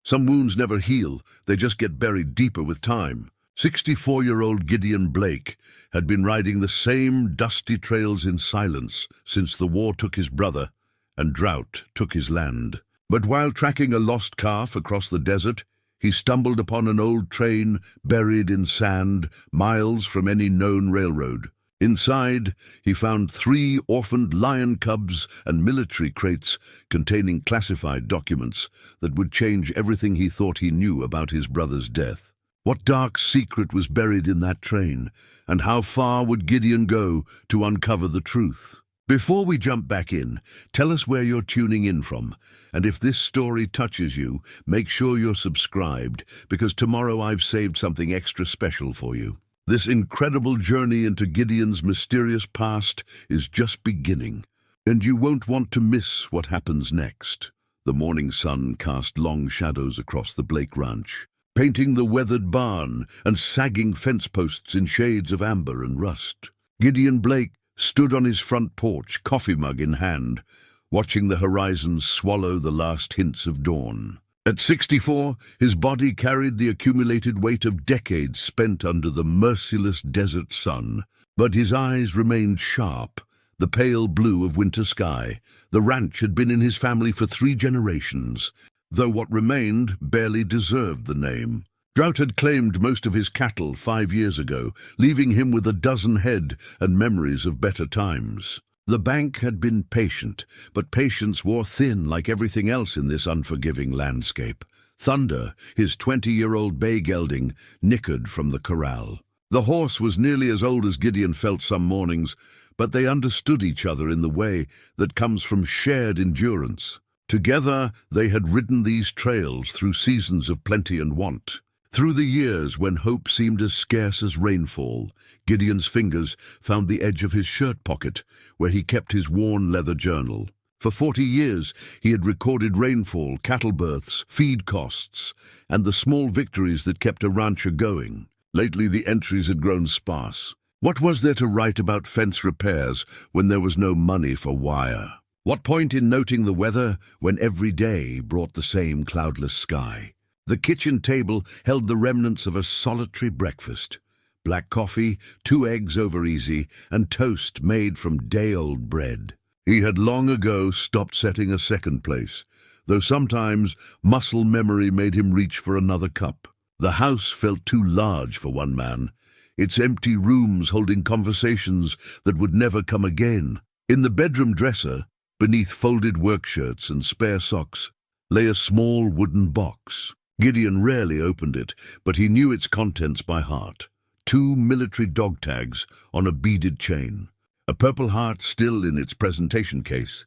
Some wounds never heal, they just get buried deeper with time. 64-year-old Gideon Blake had been riding the same dusty trails in silence since the war took his brother and drought took his land. But while tracking a lost calf across the desert, he stumbled upon an old train buried in sand, miles from any known railroad. Inside, he found 3 orphaned lion cubs and military crates containing classified documents that would change everything he thought he knew about his brother's death. What dark secret was buried in that train, and how far would Gideon go to uncover the truth? Before we jump back in, tell us where you're tuning in from, and if this story touches you, make sure you're subscribed, because tomorrow I've saved something extra special for you. This incredible journey into Gideon's mysterious past is just beginning, and you won't want to miss what happens next. The morning sun cast long shadows across the Blake ranch, painting the weathered barn and sagging fence posts in shades of amber and rust. Gideon Blake stood on his front porch, coffee mug in hand, watching the horizon swallow the last hints of dawn. At 64, his body carried the accumulated weight of decades spent under the merciless desert sun, but his eyes remained sharp, the pale blue of winter sky. The ranch had been in his family for 3 generations, though what remained barely deserved the name. Drought had claimed most of his cattle 5 years ago, leaving him with a dozen head and memories of better times. The bank had been patient, but patience wore thin like everything else in this unforgiving landscape. Thunder, his 20-year-old bay gelding, nickered from the corral. The horse was nearly as old as Gideon felt some mornings, but they understood each other in the way that comes from shared endurance. Together, they had ridden these trails through seasons of plenty and want. Through the years when hope seemed as scarce as rainfall, Gideon's fingers found the edge of his shirt pocket, where he kept his worn leather journal. For 40 years, he had recorded rainfall, cattle births, feed costs, and the small victories that kept a rancher going. Lately, the entries had grown sparse. What was there to write about fence repairs when there was no money for wire? What point in noting the weather when every day brought the same cloudless sky? The kitchen table held the remnants of a solitary breakfast. Black coffee, 2 eggs over easy, and toast made from day-old bread. He had long ago stopped setting a second place, though sometimes muscle memory made him reach for another cup. The house felt too large for one man, its empty rooms holding conversations that would never come again. In the bedroom dresser, beneath folded work shirts and spare socks, lay a small wooden box. Gideon rarely opened it, but he knew its contents by heart. 2 military dog tags on a beaded chain, a Purple Heart still in its presentation case,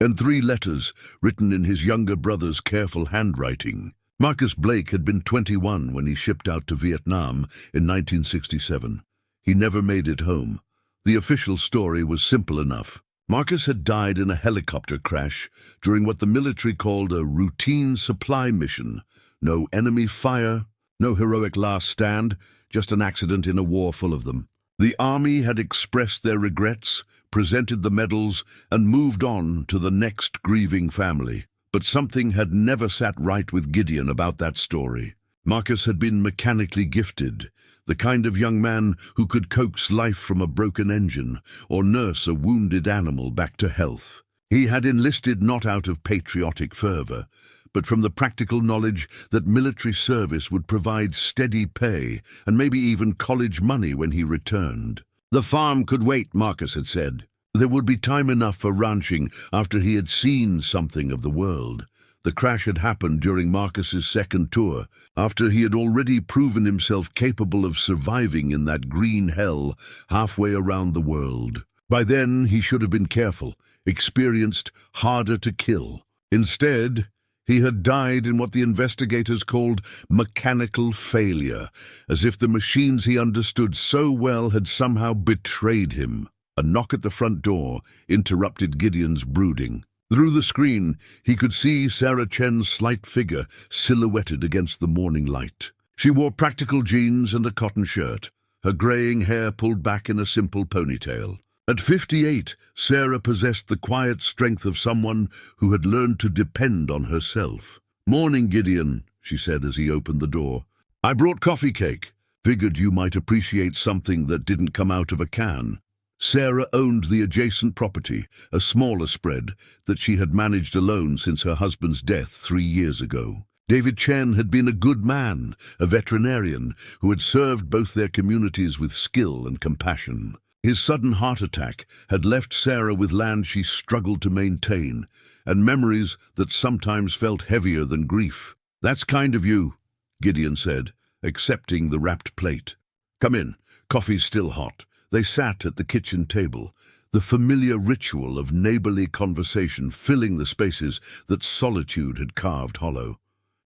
and 3 letters written in his younger brother's careful handwriting. Marcus Blake had been 21 when he shipped out to Vietnam in 1967. He never made it home. The official story was simple enough. Marcus had died in a helicopter crash during what the military called a routine supply mission. No enemy fire, no heroic last stand, just an accident in a war full of them. The army had expressed their regrets, presented the medals, and moved on to the next grieving family. But something had never sat right with Gideon about that story. Marcus had been mechanically gifted, the kind of young man who could coax life from a broken engine or nurse a wounded animal back to health. He had enlisted not out of patriotic fervor, but from the practical knowledge that military service would provide steady pay and maybe even college money when he returned. The farm could wait, Marcus had said. There would be time enough for ranching after he had seen something of the world. The crash had happened during Marcus's second tour, after he had already proven himself capable of surviving in that green hell halfway around the world. By then, he should have been careful, experienced, harder to kill. Instead, he had died in what the investigators called mechanical failure, as if the machines he understood so well had somehow betrayed him. A knock at the front door interrupted Gideon's brooding. Through the screen, he could see Sarah Chen's slight figure silhouetted against the morning light. She wore practical jeans and a cotton shirt, her graying hair pulled back in a simple ponytail. At 58, Sarah possessed the quiet strength of someone who had learned to depend on herself. "Morning, Gideon," she said as he opened the door. "I brought coffee cake. Figured you might appreciate something that didn't come out of a can." Sarah owned the adjacent property, a smaller spread that she had managed alone since her husband's death 3 years ago. David Chen had been a good man, a veterinarian who had served both their communities with skill and compassion. His sudden heart attack had left Sarah with land she struggled to maintain, and memories that sometimes felt heavier than grief. "That's kind of you," Gideon said, accepting the wrapped plate. "Come in, coffee's still hot." They sat at the kitchen table, the familiar ritual of neighborly conversation filling the spaces that solitude had carved hollow.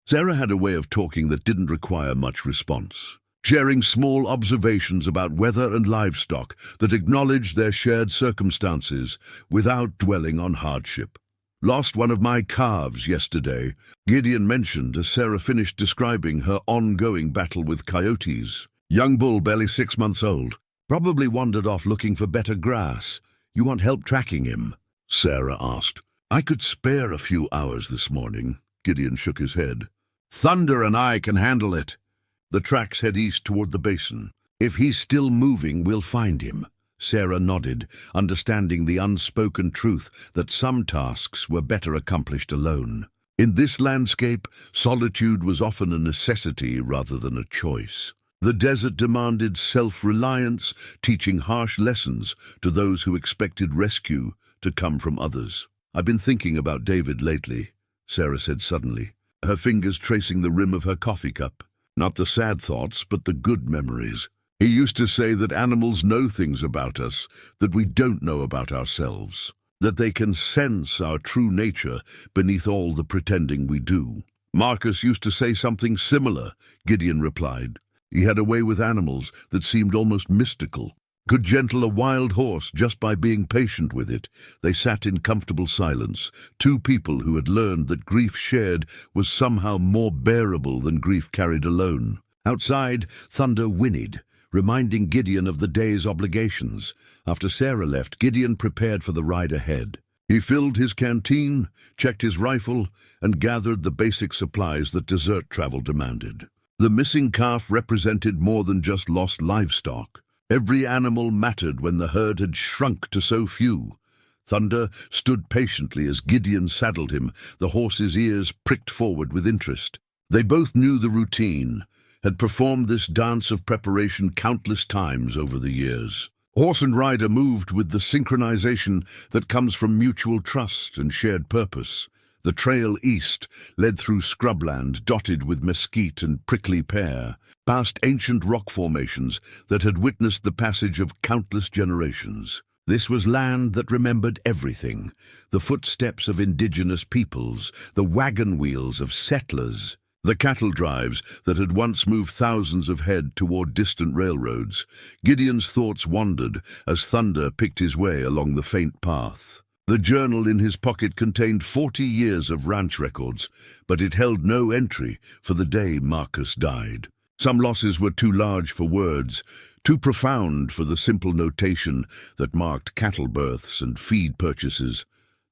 Sarah had a way of talking that didn't require much response, sharing small observations about weather and livestock that acknowledged their shared circumstances without dwelling on hardship. "Lost one of my calves yesterday," Gideon mentioned as Sarah finished describing her ongoing battle with coyotes. "Young bull, barely 6 months old. Probably wandered off looking for better grass. You want help tracking him?" Sarah asked. "I could spare a few hours this morning." Gideon shook his head. "Thunder and I can handle it." The tracks head east toward the basin. "If he's still moving, we'll find him." Sarah nodded, understanding the unspoken truth that some tasks were better accomplished alone. In this landscape, solitude was often a necessity rather than a choice. The desert demanded self-reliance, teaching harsh lessons to those who expected rescue to come from others. "I've been thinking about David lately," Sarah said suddenly, her fingers tracing the rim of her coffee cup. "Not the sad thoughts, but the good memories. He used to say that animals know things about us that we don't know about ourselves, that they can sense our true nature beneath all the pretending we do." "Marcus used to say something similar," Gideon replied. "He had a way with animals that seemed almost mystical. Could gentle a wild horse just by being patient with it." They sat in comfortable silence, two people who had learned that grief shared was somehow more bearable than grief carried alone. Outside, thunder whinnied, reminding Gideon of the day's obligations. After Sarah left, Gideon prepared for the ride ahead. He filled his canteen, checked his rifle, and gathered the basic supplies that desert travel demanded. The missing calf represented more than just lost livestock. Every animal mattered when the herd had shrunk to so few. Thunder stood patiently as Gideon saddled him, the horse's ears pricked forward with interest. They both knew the routine, had performed this dance of preparation countless times over the years. Horse and rider moved with the synchronization that comes from mutual trust and shared purpose. The trail east led through scrubland dotted with mesquite and prickly pear, past ancient rock formations that had witnessed the passage of countless generations. This was land that remembered everything: the footsteps of indigenous peoples, the wagon wheels of settlers, the cattle drives that had once moved thousands of head toward distant railroads. Gideon's thoughts wandered as thunder picked his way along the faint path. The journal in his pocket contained 40 years of ranch records, but it held no entry for the day Marcus died. Some losses were too large for words, too profound for the simple notation that marked cattle births and feed purchases.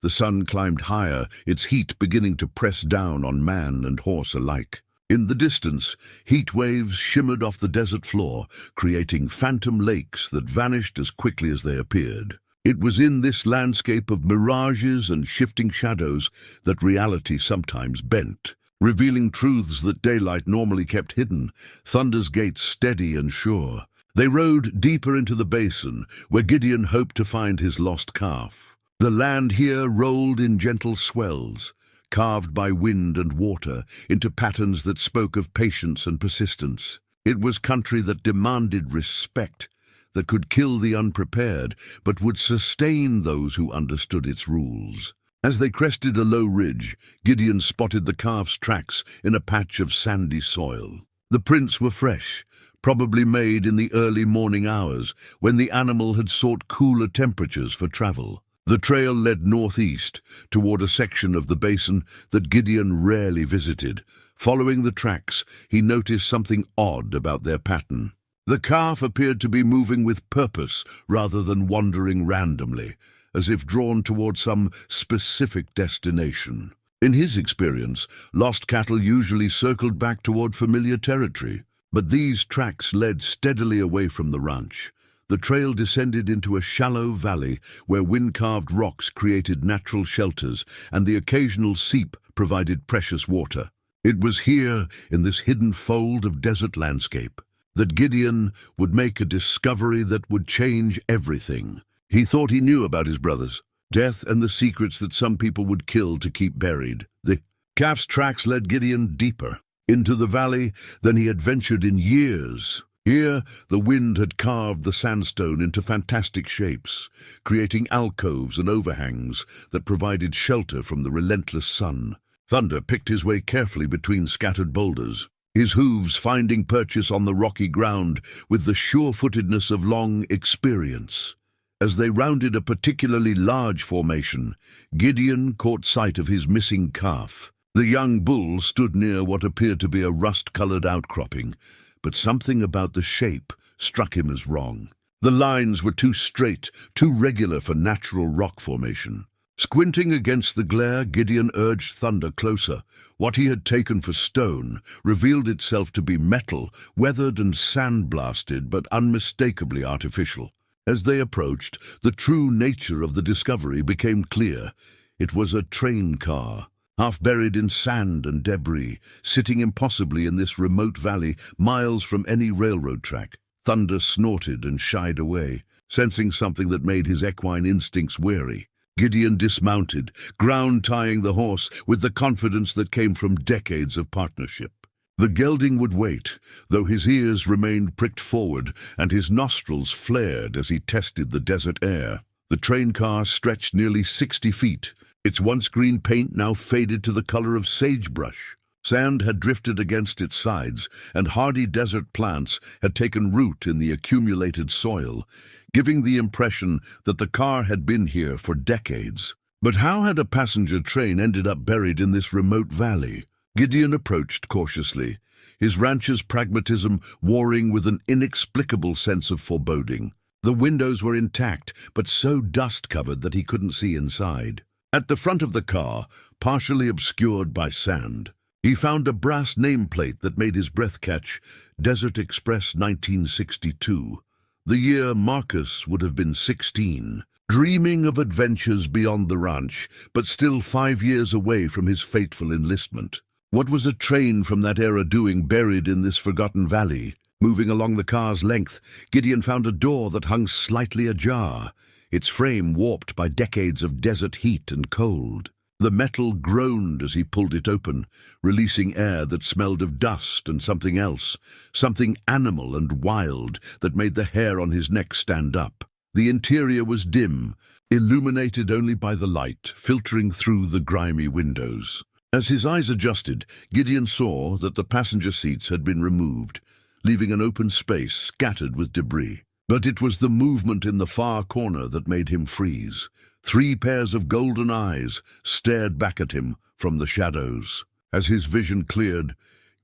The sun climbed higher, its heat beginning to press down on man and horse alike. In the distance, heat waves shimmered off the desert floor, creating phantom lakes that vanished as quickly as they appeared. It was in this landscape of mirages and shifting shadows that reality sometimes bent, revealing truths that daylight normally kept hidden, Thunder's gates steady and sure. They rode deeper into the basin, where Gideon hoped to find his lost calf. The land here rolled in gentle swells, carved by wind and water into patterns that spoke of patience and persistence. It was country that demanded respect, that could kill the unprepared, but would sustain those who understood its rules. As they crested a low ridge, Gideon spotted the calf's tracks in a patch of sandy soil. The prints were fresh, probably made in the early morning hours, when the animal had sought cooler temperatures for travel. The trail led northeast, toward a section of the basin that Gideon rarely visited. Following the tracks, he noticed something odd about their pattern. The calf appeared to be moving with purpose rather than wandering randomly, as if drawn toward some specific destination. In his experience, lost cattle usually circled back toward familiar territory, but these tracks led steadily away from the ranch. The trail descended into a shallow valley where wind-carved rocks created natural shelters and the occasional seep provided precious water. It was here, in this hidden fold of desert landscape, that Gideon would make a discovery that would change everything. He thought he knew about his brothers, death and the secrets that some people would kill to keep buried. The calf's tracks led Gideon deeper into the valley than he had ventured in years. Here, the wind had carved the sandstone into fantastic shapes, creating alcoves and overhangs that provided shelter from the relentless sun. Thunder picked his way carefully between scattered boulders, his hooves finding purchase on the rocky ground with the sure-footedness of long experience. As they rounded a particularly large formation, Gideon caught sight of his missing calf. The young bull stood near what appeared to be a rust-colored outcropping, but something about the shape struck him as wrong. The lines were too straight, too regular for natural rock formation. Squinting against the glare, Gideon urged Thunder closer. What he had taken for stone revealed itself to be metal, weathered and sandblasted, but unmistakably artificial. As they approached, the true nature of the discovery became clear. It was a train car, half buried in sand and debris, sitting impossibly in this remote valley, miles from any railroad track. Thunder snorted and shied away, sensing something that made his equine instincts wary. Gideon dismounted, ground-tying the horse with the confidence that came from decades of partnership. The gelding would wait, though his ears remained pricked forward and his nostrils flared as he tested the desert air. The train car stretched nearly 60 feet, its once green paint now faded to the color of sagebrush. Sand had drifted against its sides, and hardy desert plants had taken root in the accumulated soil, giving the impression that the car had been here for decades. But how had a passenger train ended up buried in this remote valley? Gideon approached cautiously, his rancher's pragmatism warring with an inexplicable sense of foreboding. The windows were intact, but so dust-covered that he couldn't see inside. At the front of the car, partially obscured by sand, he found a brass nameplate that made his breath catch, Desert Express 1962. The year Marcus would have been 16, dreaming of adventures beyond the ranch, but still 5 years away from his fateful enlistment. What was a train from that era doing buried in this forgotten valley? Moving along the car's length, Gideon found a door that hung slightly ajar, its frame warped by decades of desert heat and cold. The metal groaned as he pulled it open, releasing air that smelled of dust and something else, something animal and wild that made the hair on his neck stand up. The interior was dim, illuminated only by the light filtering through the grimy windows. As his eyes adjusted, Gideon saw that the passenger seats had been removed, leaving an open space scattered with debris. But it was the movement in the far corner that made him freeze. 3 pairs of golden eyes stared back at him from the shadows. As his vision cleared,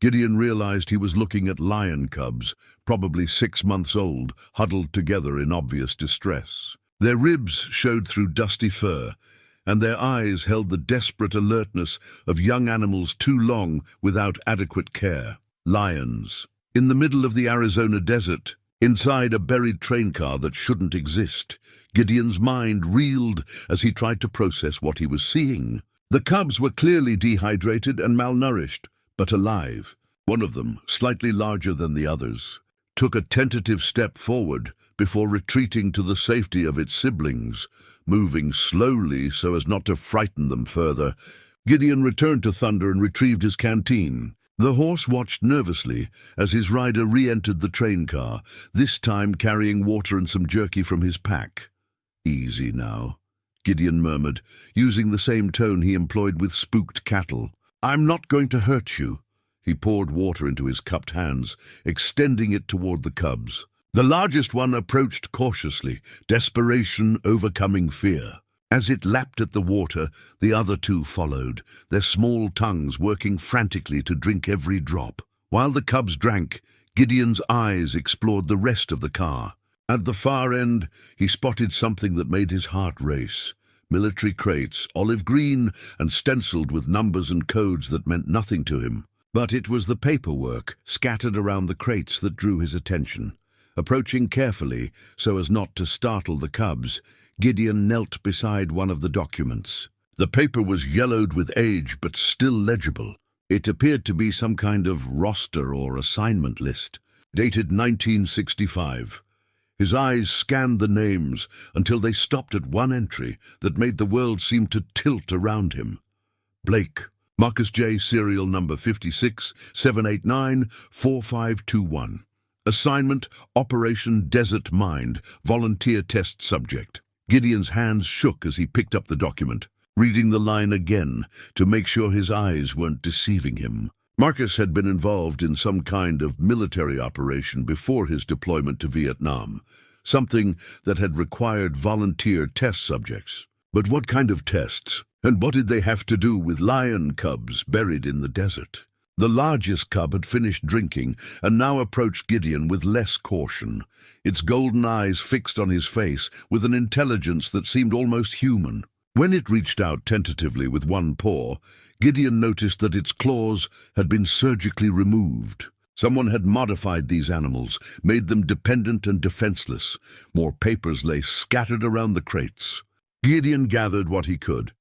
Gideon realized he was looking at lion cubs, probably 6 months old, huddled together in obvious distress. Their ribs showed through dusty fur, and their eyes held the desperate alertness of young animals too long without adequate care. Lions. In the middle of the Arizona desert, inside a buried train car that shouldn't exist, Gideon's mind reeled as he tried to process what he was seeing. The cubs were clearly dehydrated and malnourished, but alive. One of them, slightly larger than the others, took a tentative step forward before retreating to the safety of its siblings, moving slowly so as not to frighten them further. Gideon returned to Thunder and retrieved his canteen. The horse watched nervously as his rider re-entered the train car, this time carrying water and some jerky from his pack. "Easy now," Gideon murmured, using the same tone he employed with spooked cattle. "I'm not going to hurt you." He poured water into his cupped hands, extending it toward the cubs. The largest one approached cautiously, desperation overcoming fear. As it lapped at the water, the other 2 followed, their small tongues working frantically to drink every drop. While the cubs drank, Gideon's eyes explored the rest of the car. At the far end, he spotted something that made his heart race. military crates, olive green and stenciled with numbers and codes that meant nothing to him. But it was the paperwork scattered around the crates that drew his attention. Approaching carefully, so as not to startle the cubs, Gideon knelt beside one of the documents. The paper was yellowed with age, but still legible. It appeared to be some kind of roster or assignment list, dated 1965. His eyes scanned the names until they stopped at one entry that made the world seem to tilt around him. Blake, Marcus J. Serial number 56-789-4521. Assignment, Operation Desert Mind, volunteer test subject. Gideon's hands shook as he picked up the document, reading the line again to make sure his eyes weren't deceiving him. Marcus had been involved in some kind of military operation before his deployment to Vietnam, something that had required volunteer test subjects. But what kind of tests? And what did they have to do with lion cubs buried in the desert? The largest cub had finished drinking and now approached Gideon with less caution, its golden eyes fixed on his face with an intelligence that seemed almost human. When it reached out tentatively with one paw, Gideon noticed that its claws had been surgically removed. Someone had modified these animals, made them dependent and defenseless. More papers lay scattered around the crates. Gideon gathered what he could,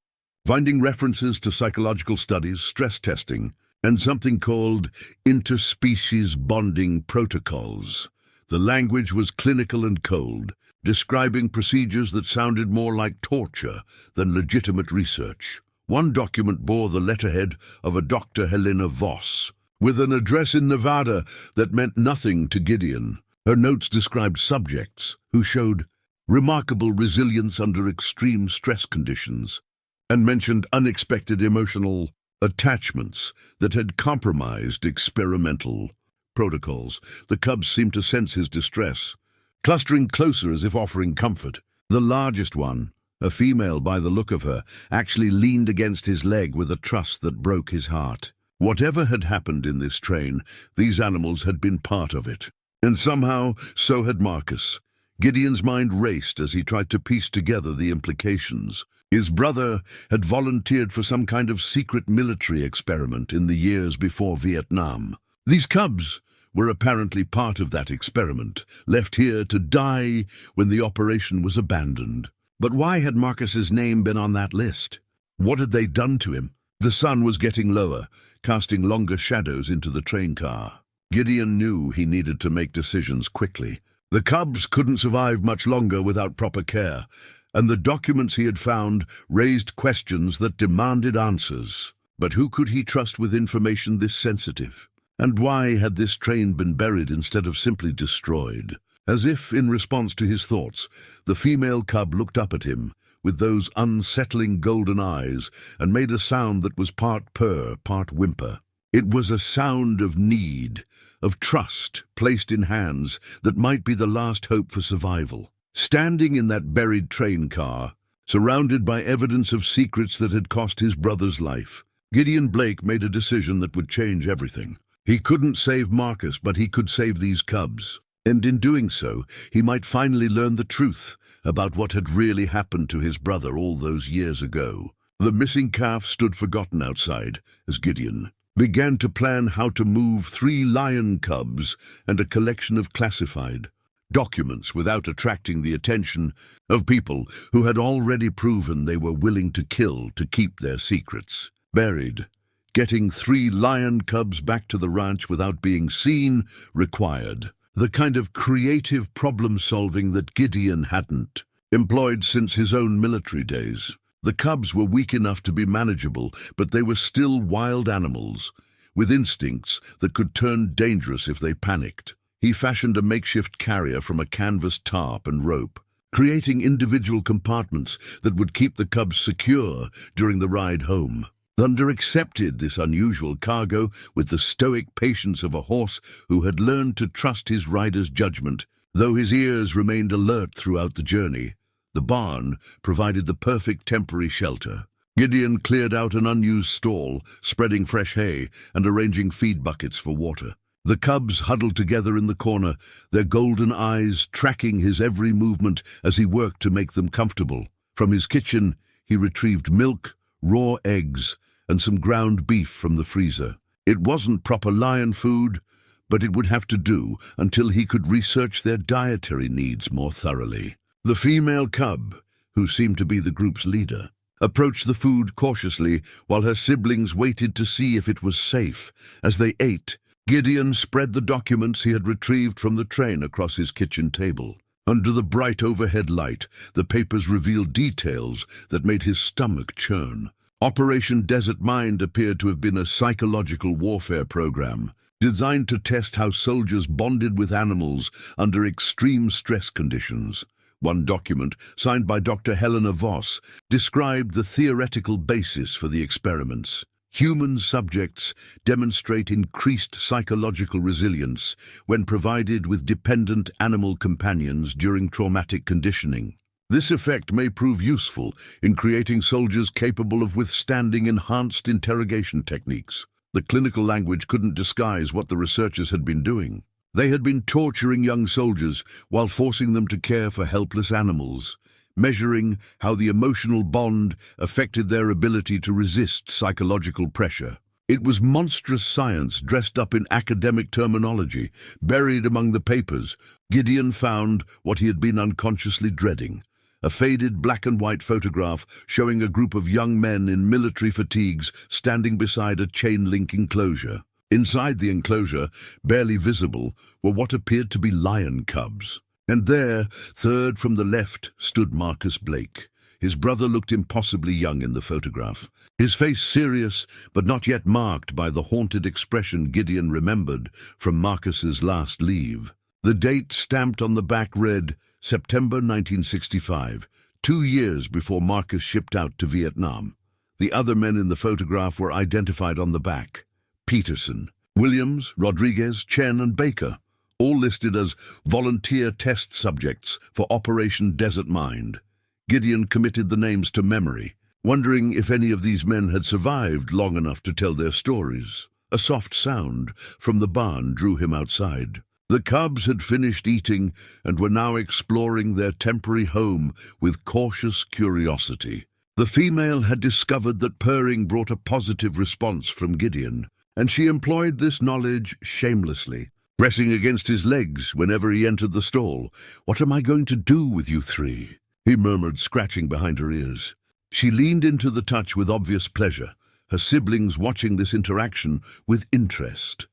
finding references to psychological studies, stress testing, and something called interspecies bonding protocols. The language was clinical and cold, describing procedures that sounded more like torture than legitimate research. One document bore the letterhead of a Dr. Helena Voss, with an address in Nevada that meant nothing to Gideon. Her notes described subjects who showed remarkable resilience under extreme stress conditions, and mentioned unexpected emotional attachments that had compromised experimental protocols. The cubs seemed to sense his distress, clustering closer as if offering comfort. The largest one, a female by the look of her, actually leaned against his leg with a trust that broke his heart. Whatever had happened in this train, these animals had been part of it. And somehow, so had Marcus. Gideon's mind raced as he tried to piece together the implications. His brother had volunteered for some kind of secret military experiment in the years before Vietnam. These cubs were apparently part of that experiment, left here to die when the operation was abandoned. But why had Marcus's name been on that list? What had they done to him? The sun was getting lower, casting longer shadows into the train car. Gideon knew he needed to make decisions quickly. The cubs couldn't survive much longer without proper care, and the documents he had found raised questions that demanded answers. But who could he trust with information this sensitive? And why had this train been buried instead of simply destroyed? As if in response to his thoughts, the female cub looked up at him with those unsettling golden eyes and made a sound that was part purr, part whimper. It was a sound of need, of trust placed in hands that might be the last hope for survival. Standing in that buried train car, surrounded by evidence of secrets that had cost his brother's life, Gideon Blake made a decision that would change everything. He couldn't save Marcus, but he could save these cubs. And in doing so, he might finally learn the truth about what had really happened to his brother all those years ago. The missing calf stood forgotten outside as Gideon began to plan how to move 3 lion cubs and a collection of classified documents without attracting the attention of people who had already proven they were willing to kill to keep their secrets buried. Getting 3 lion cubs back to the ranch without being seen required the kind of creative problem-solving that Gideon hadn't employed since his own military days. The cubs were weak enough to be manageable, but they were still wild animals, with instincts that could turn dangerous if they panicked. He fashioned a makeshift carrier from a canvas tarp and rope, creating individual compartments that would keep the cubs secure during the ride home. Thunder accepted this unusual cargo with the stoic patience of a horse who had learned to trust his rider's judgment, though his ears remained alert throughout the journey. The barn provided the perfect temporary shelter. Gideon cleared out an unused stall, spreading fresh hay and arranging feed buckets for water. The cubs huddled together in the corner, their golden eyes tracking his every movement as he worked to make them comfortable. From his kitchen, he retrieved milk, raw eggs, and some ground beef from the freezer. It wasn't proper lion food, but it would have to do until he could research their dietary needs more thoroughly. The female cub, who seemed to be the group's leader, approached the food cautiously while her siblings waited to see if it was safe. As they ate, Gideon spread the documents he had retrieved from the train across his kitchen table. Under the bright overhead light, the papers revealed details that made his stomach churn. Operation Desert Mind appeared to have been a psychological warfare program designed to test how soldiers bonded with animals under extreme stress conditions. One document, signed by Dr. Helena Voss, described the theoretical basis for the experiments. Human subjects demonstrate increased psychological resilience when provided with dependent animal companions during traumatic conditioning. This effect may prove useful in creating soldiers capable of withstanding enhanced interrogation techniques. The clinical language couldn't disguise what the researchers had been doing. They had been torturing young soldiers while forcing them to care for helpless animals, measuring how the emotional bond affected their ability to resist psychological pressure. It was monstrous science dressed up in academic terminology. Buried among the papers, Gideon found what he had been unconsciously dreading: a faded black-and-white photograph showing a group of young men in military fatigues standing beside a chain-link enclosure. Inside the enclosure, barely visible, were what appeared to be lion cubs. And there, third from the left, stood Marcus Blake. His brother looked impossibly young in the photograph, his face serious but not yet marked by the haunted expression Gideon remembered from Marcus's last leave. The date stamped on the back read, September 1965, 2 years before Marcus shipped out to Vietnam. The other men in the photograph were identified on the back: Peterson, Williams, Rodriguez, Chen, and Baker, all listed as volunteer test subjects for Operation Desert Mind. Gideon committed the names to memory, wondering if any of these men had survived long enough to tell their stories. A soft sound from the barn drew him outside. The cubs had finished eating and were now exploring their temporary home with cautious curiosity. The female had discovered that purring brought a positive response from Gideon, and she employed this knowledge shamelessly, pressing against his legs whenever he entered the stall. "What am I going to do with you three?" he murmured, scratching behind her ears. She leaned into the touch with obvious pleasure, her siblings watching this interaction with interest.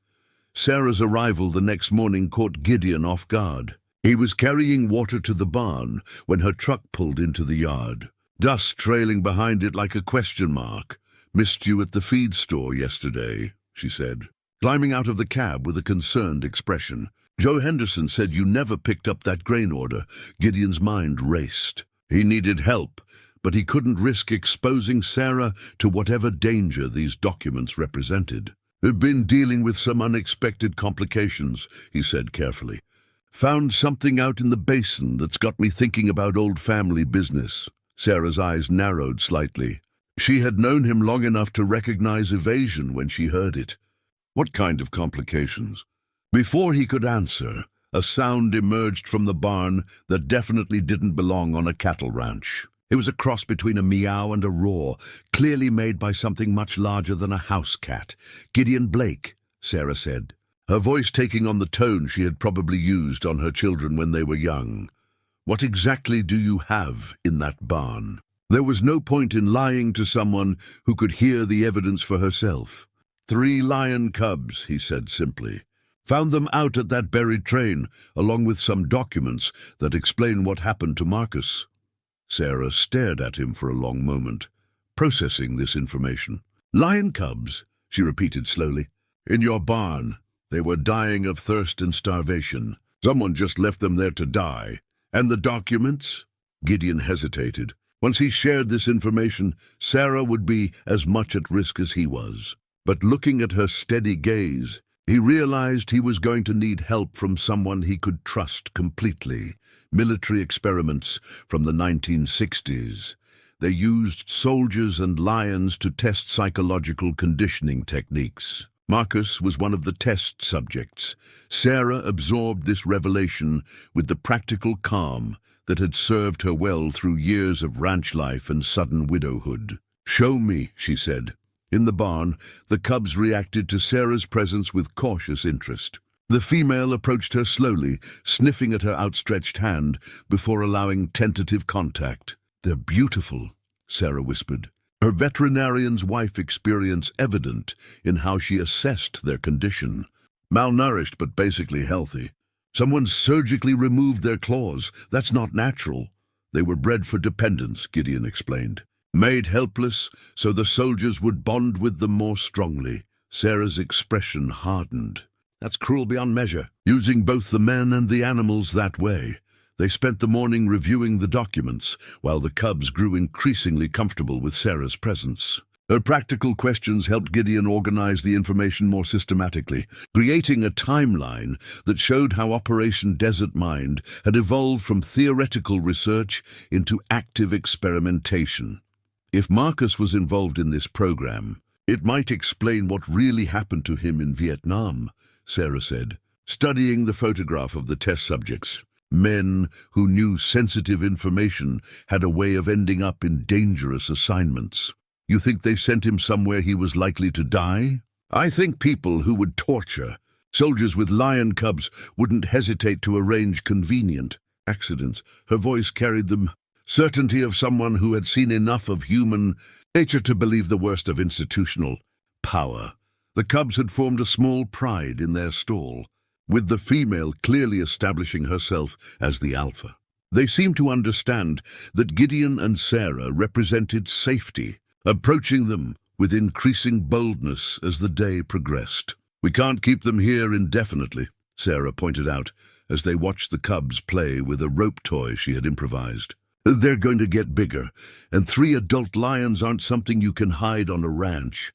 Sarah's arrival the next morning caught Gideon off guard. He was carrying water to the barn when her truck pulled into the yard, dust trailing behind it like a question mark. "Missed you at the feed store yesterday," she said, climbing out of the cab with a concerned expression. "Joe Henderson said you never picked up that grain order." Gideon's mind raced. He needed help, but he couldn't risk exposing Sarah to whatever danger these documents represented. "I've been dealing with some unexpected complications," he said carefully. "Found something out in the basin that's got me thinking about old family business." Sarah's eyes narrowed slightly. She had known him long enough to recognize evasion when she heard it. "What kind of complications?" Before he could answer, a sound emerged from the barn that definitely didn't belong on a cattle ranch. It was a cross between a meow and a roar, clearly made by something much larger than a house cat. "Gideon Blake," Sarah said, her voice taking on the tone she had probably used on her children when they were young. "What exactly do you have in that barn?" There was no point in lying to someone who could hear the evidence for herself. "3 lion cubs," he said simply. "Found them out at that buried train, along with some documents that explain what happened to Marcus." Sarah stared at him for a long moment, processing this information. "Lion cubs," she repeated slowly. "In your barn. They were dying of thirst and starvation. Someone just left them there to die. And the documents?" Gideon hesitated. Once he shared this information, Sarah would be as much at risk as he was. But looking at her steady gaze, he realized he was going to need help from someone he could trust completely. Military experiments from the 1960s. They used soldiers and lions to test psychological conditioning techniques. Marcus was one of the test subjects. Sarah absorbed this revelation with the practical calm that had served her well through years of ranch life and sudden widowhood. "Show me," she said. In the barn, the cubs reacted to Sarah's presence with cautious interest. The female approached her slowly, sniffing at her outstretched hand before allowing tentative contact. "They're beautiful," Sarah whispered, her veterinarian's wife experience evident in how she assessed their condition. "Malnourished but basically healthy. Someone surgically removed their claws. That's not natural. They were bred for dependence," Gideon explained. "Made helpless so the soldiers would bond with them more strongly." Sarah's expression hardened. "That's cruel beyond measure, using both the men and the animals that way." They spent the morning reviewing the documents, while the cubs grew increasingly comfortable with Sarah's presence. Her practical questions helped Gideon organize the information more systematically, creating a timeline that showed how Operation Desert Mind had evolved from theoretical research into active experimentation. If Marcus was involved in this program, it might explain what really happened to him in Vietnam, Sarah said, studying the photograph of the test subjects. Men who knew sensitive information had a way of ending up in dangerous assignments. "You think they sent him somewhere he was likely to die?" "I think people who would torture. Soldiers with lion cubs wouldn't hesitate to arrange convenient accidents." Her voice carried the certainty of someone who had seen enough of human nature to believe the worst of institutional power. The cubs had formed a small pride in their stall, with the female clearly establishing herself as the alpha. They seemed to understand that Gideon and Sarah represented safety, approaching them with increasing boldness as the day progressed. "We can't keep them here indefinitely," Sarah pointed out as they watched the cubs play with a rope toy she had improvised. "They're going to get bigger, and 3 adult lions aren't something you can hide on a ranch."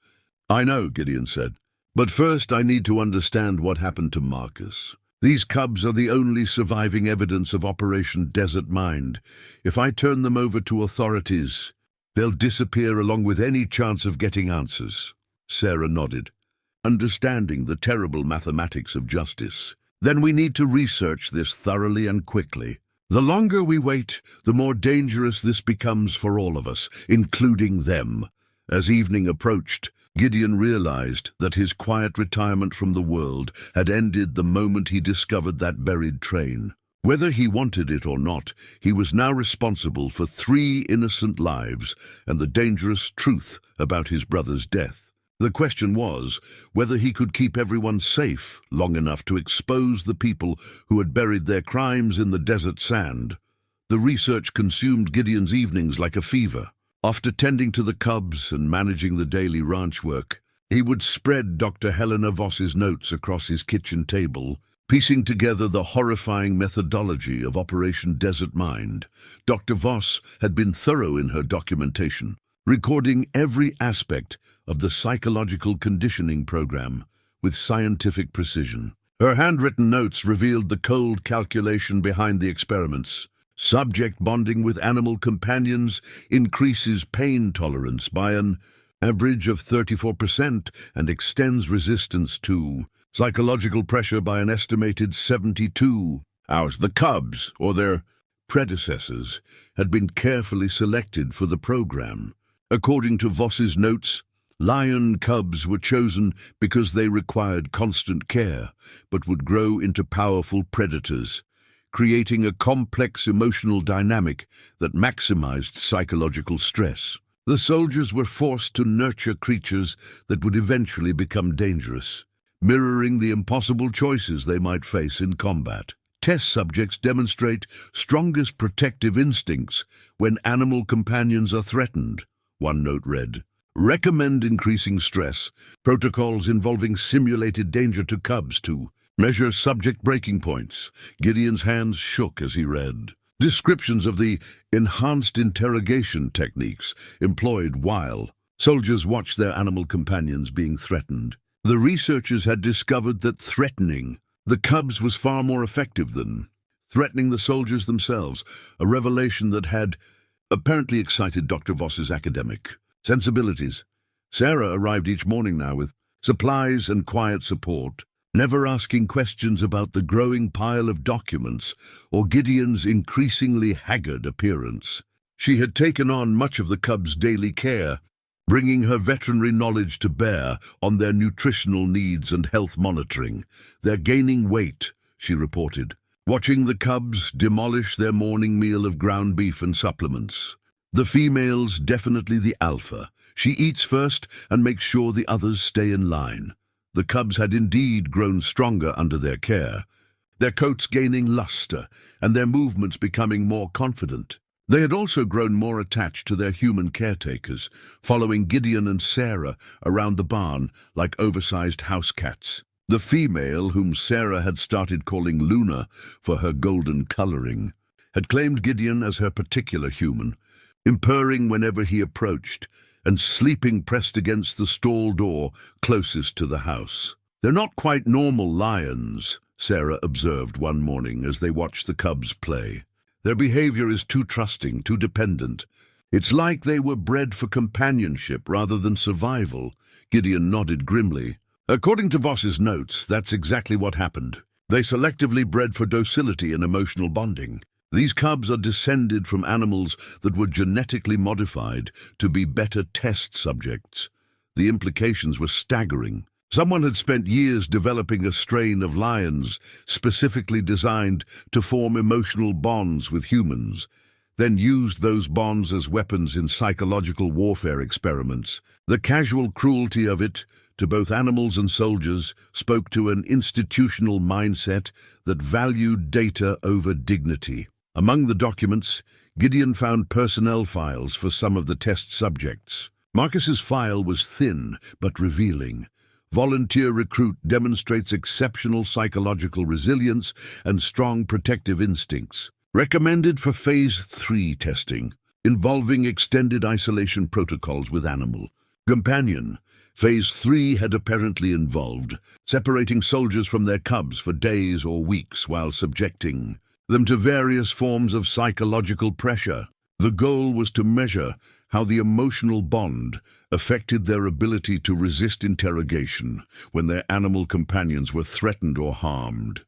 "I know," Gideon said. "But first I need to understand what happened to Marcus. These cubs are the only surviving evidence of Operation Desert Mind. If I turn them over to authorities, they'll disappear along with any chance of getting answers." Sarah nodded, understanding the terrible mathematics of justice. "Then we need to research this thoroughly and quickly. The longer we wait, the more dangerous this becomes for all of us, including them." As evening approached, Gideon realized that his quiet retirement from the world had ended the moment he discovered that buried train. Whether he wanted it or not, he was now responsible for 3 innocent lives and the dangerous truth about his brother's death. The question was whether he could keep everyone safe long enough to expose the people who had buried their crimes in the desert sand. The research consumed Gideon's evenings like a fever. After tending to the cubs and managing the daily ranch work, he would spread Dr. Helena Voss's notes across his kitchen table, piecing together the horrifying methodology of Operation Desert Mind. Dr. Voss had been thorough in her documentation, recording every aspect of the psychological conditioning program with scientific precision. Her handwritten notes revealed the cold calculation behind the experiments. Subject bonding with animal companions increases pain tolerance by an average of 34% and extends resistance to psychological pressure by an estimated 72 hours. The cubs, or their predecessors, had been carefully selected for the program. According to Voss's notes, lion cubs were chosen because they required constant care, but would grow into powerful predators, creating a complex emotional dynamic that maximized psychological stress. The soldiers were forced to nurture creatures that would eventually become dangerous, mirroring the impossible choices they might face in combat. Test subjects demonstrate strongest protective instincts when animal companions are threatened, one note read. Recommend increasing stress, protocols involving simulated danger to cubs to measure subject breaking points. Gideon's hands shook as he read. Descriptions of the enhanced interrogation techniques employed while soldiers watched their animal companions being threatened. The researchers had discovered that threatening the cubs was far more effective than threatening the soldiers themselves, a revelation that had apparently excited Dr. Voss's academic sensibilities. Sarah arrived each morning now with supplies and quiet support, never asking questions about the growing pile of documents or Gideon's increasingly haggard appearance. She had taken on much of the cubs' daily care, bringing her veterinary knowledge to bear on their nutritional needs and health monitoring. "They're gaining weight," she reported, watching the cubs demolish their morning meal of ground beef and supplements. "The female's definitely the alpha. She eats first and makes sure the others stay in line." The cubs had indeed grown stronger under their care, their coats gaining luster and their movements becoming more confident. They had also grown more attached to their human caretakers, following Gideon and Sarah around the barn like oversized house cats. The female, whom Sarah had started calling Luna for her golden coloring, had claimed Gideon as her particular human, purring whenever he approached and sleeping pressed against the stall door closest to the house. "They're not quite normal lions," Sarah observed one morning as they watched the cubs play. "Their behavior is too trusting, too dependent. It's like they were bred for companionship rather than survival." Gideon nodded grimly. "According to Voss's notes, that's exactly what happened. They selectively bred for docility and emotional bonding. These cubs are descended from animals that were genetically modified to be better test subjects." The implications were staggering. Someone had spent years developing a strain of lions specifically designed to form emotional bonds with humans, then used those bonds as weapons in psychological warfare experiments. The casual cruelty of it, to both animals and soldiers, spoke to an institutional mindset that valued data over dignity. Among the documents, Gideon found personnel files for some of the test subjects. Marcus's file was thin but revealing. "Volunteer recruit demonstrates exceptional psychological resilience and strong protective instincts. Recommended for Phase 3 testing, involving extended isolation protocols with animal. Companion. Phase 3 had apparently involved separating soldiers from their cubs for days or weeks while subjecting them to various forms of psychological pressure. The goal was to measure how the emotional bond affected their ability to resist interrogation when their animal companions were threatened or harmed."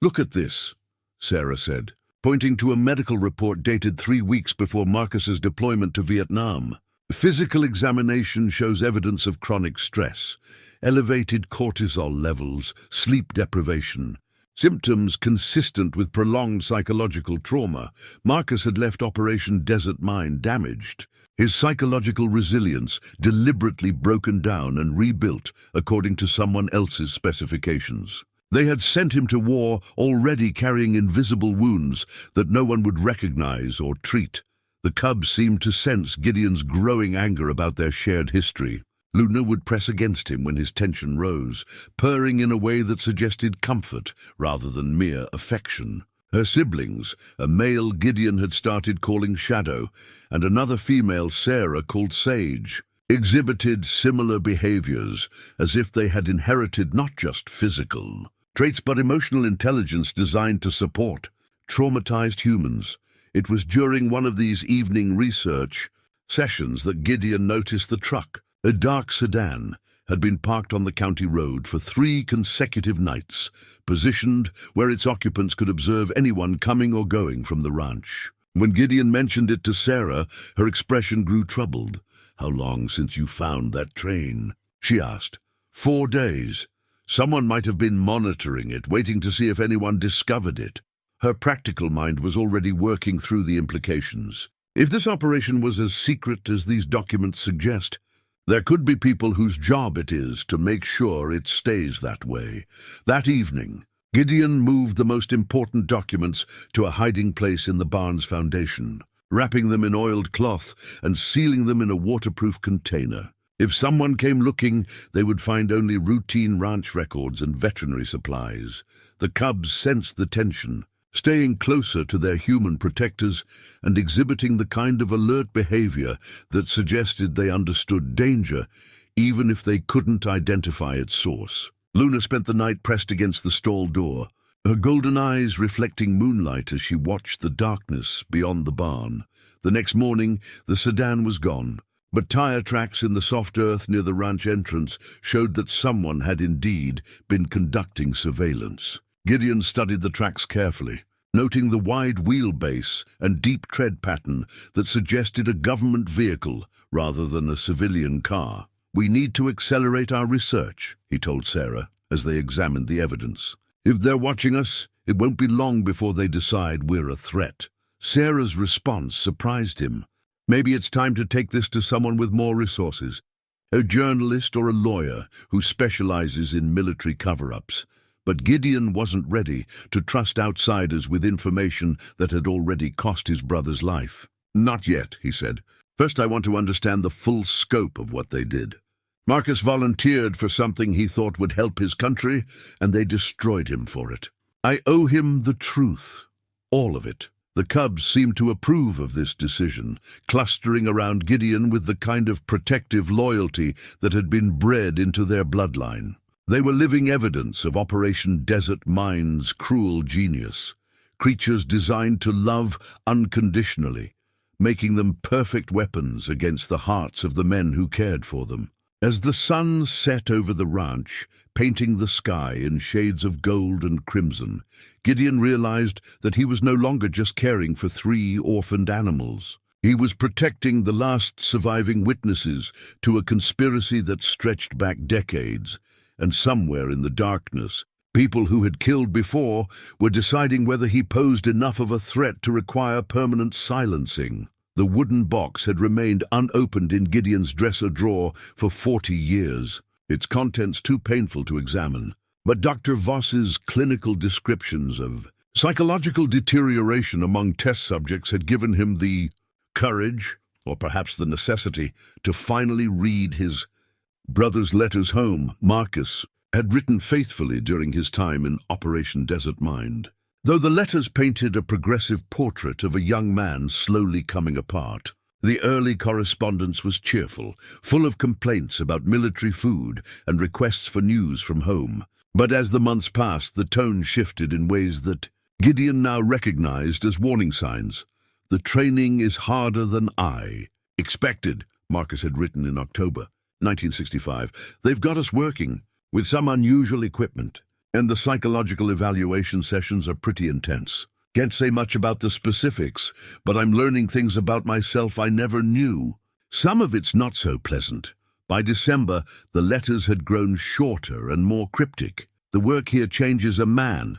"Look at this," Sarah said, pointing to a medical report dated 3 weeks before Marcus's deployment to Vietnam. "Physical examination shows evidence of chronic stress, elevated cortisol levels, sleep deprivation, symptoms consistent with prolonged psychological trauma. Marcus had left Operation Desert Mine damaged, his psychological resilience deliberately broken down and rebuilt according to someone else's specifications. They had sent him to war already carrying invisible wounds that no one would recognize or treat." The cubs seemed to sense Gideon's growing anger about their shared history. Luna would press against him when his tension rose, purring in a way that suggested comfort rather than mere affection. Her siblings, a male Gideon had started calling Shadow, and another female Sarah called Sage, exhibited similar behaviors, as if they had inherited not just physical traits but emotional intelligence designed to support traumatized humans. It was during one of these evening research sessions that Gideon noticed the truck, a dark sedan, had been parked on the county road for 3 consecutive nights, positioned where its occupants could observe anyone coming or going from the ranch. When Gideon mentioned it to Sarah, her expression grew troubled. "How long since you found that train?" she asked. 4 days. Someone might have been monitoring it, waiting to see if anyone discovered it." Her practical mind was already working through the implications. If this operation was as secret as these documents suggest, there could be people whose job it is to make sure it stays that way. That evening, Gideon moved the most important documents to a hiding place in the barn's foundation, wrapping them in oiled cloth and sealing them in a waterproof container. If someone came looking, they would find only routine ranch records and veterinary supplies. The cubs sensed the tension, staying closer to their human protectors and exhibiting the kind of alert behavior that suggested they understood danger, even if they couldn't identify its source. Luna spent the night pressed against the stall door, her golden eyes reflecting moonlight as she watched the darkness beyond the barn. The next morning, the sedan was gone, but tire tracks in the soft earth near the ranch entrance showed that someone had indeed been conducting surveillance. Gideon studied the tracks carefully, noting the wide wheelbase and deep tread pattern that suggested a government vehicle rather than a civilian car. "We need to accelerate our research," he told Sarah as they examined the evidence. "If they're watching us, it won't be long before they decide we're a threat." Sarah's response surprised him. Maybe it's time to take this to someone with more resources, a journalist or a lawyer who specializes in military cover-ups. But Gideon wasn't ready to trust outsiders with information that had already cost his brother's life. "Not yet," he said. "First, I want to understand the full scope of what they did. Marcus volunteered for something he thought would help his country, and they destroyed him for it. I owe him the truth, all of it." The Cubs seemed to approve of this decision, clustering around Gideon with the kind of protective loyalty that had been bred into their bloodline. They were living evidence of Operation Desert Mind's cruel genius, creatures designed to love unconditionally, making them perfect weapons against the hearts of the men who cared for them. As the sun set over the ranch, painting the sky in shades of gold and crimson, Gideon realized that he was no longer just caring for 3 orphaned animals. He was protecting the last surviving witnesses to a conspiracy that stretched back decades, and somewhere in the darkness, people who had killed before were deciding whether he posed enough of a threat to require permanent silencing. The wooden box had remained unopened in Gideon's dresser drawer for 40 years, its contents too painful to examine. But Dr. Voss's clinical descriptions of psychological deterioration among test subjects had given him the courage, or perhaps the necessity, to finally read his brother's letters home. Marcus had written faithfully during his time in Operation Desert Mind, though the letters painted a progressive portrait of a young man slowly coming apart. The early correspondence was cheerful, full of complaints about military food and requests for news from home. But as the months passed, the tone shifted in ways that Gideon now recognized as warning signs. "The training is harder than I expected," Marcus had written in October 1965. "They've got us working with some unusual equipment, and the psychological evaluation sessions are pretty intense. Can't say much about the specifics, but I'm learning things about myself I never knew." Some of it's not so pleasant. By December, the letters had grown shorter and more cryptic. "The work here changes a man.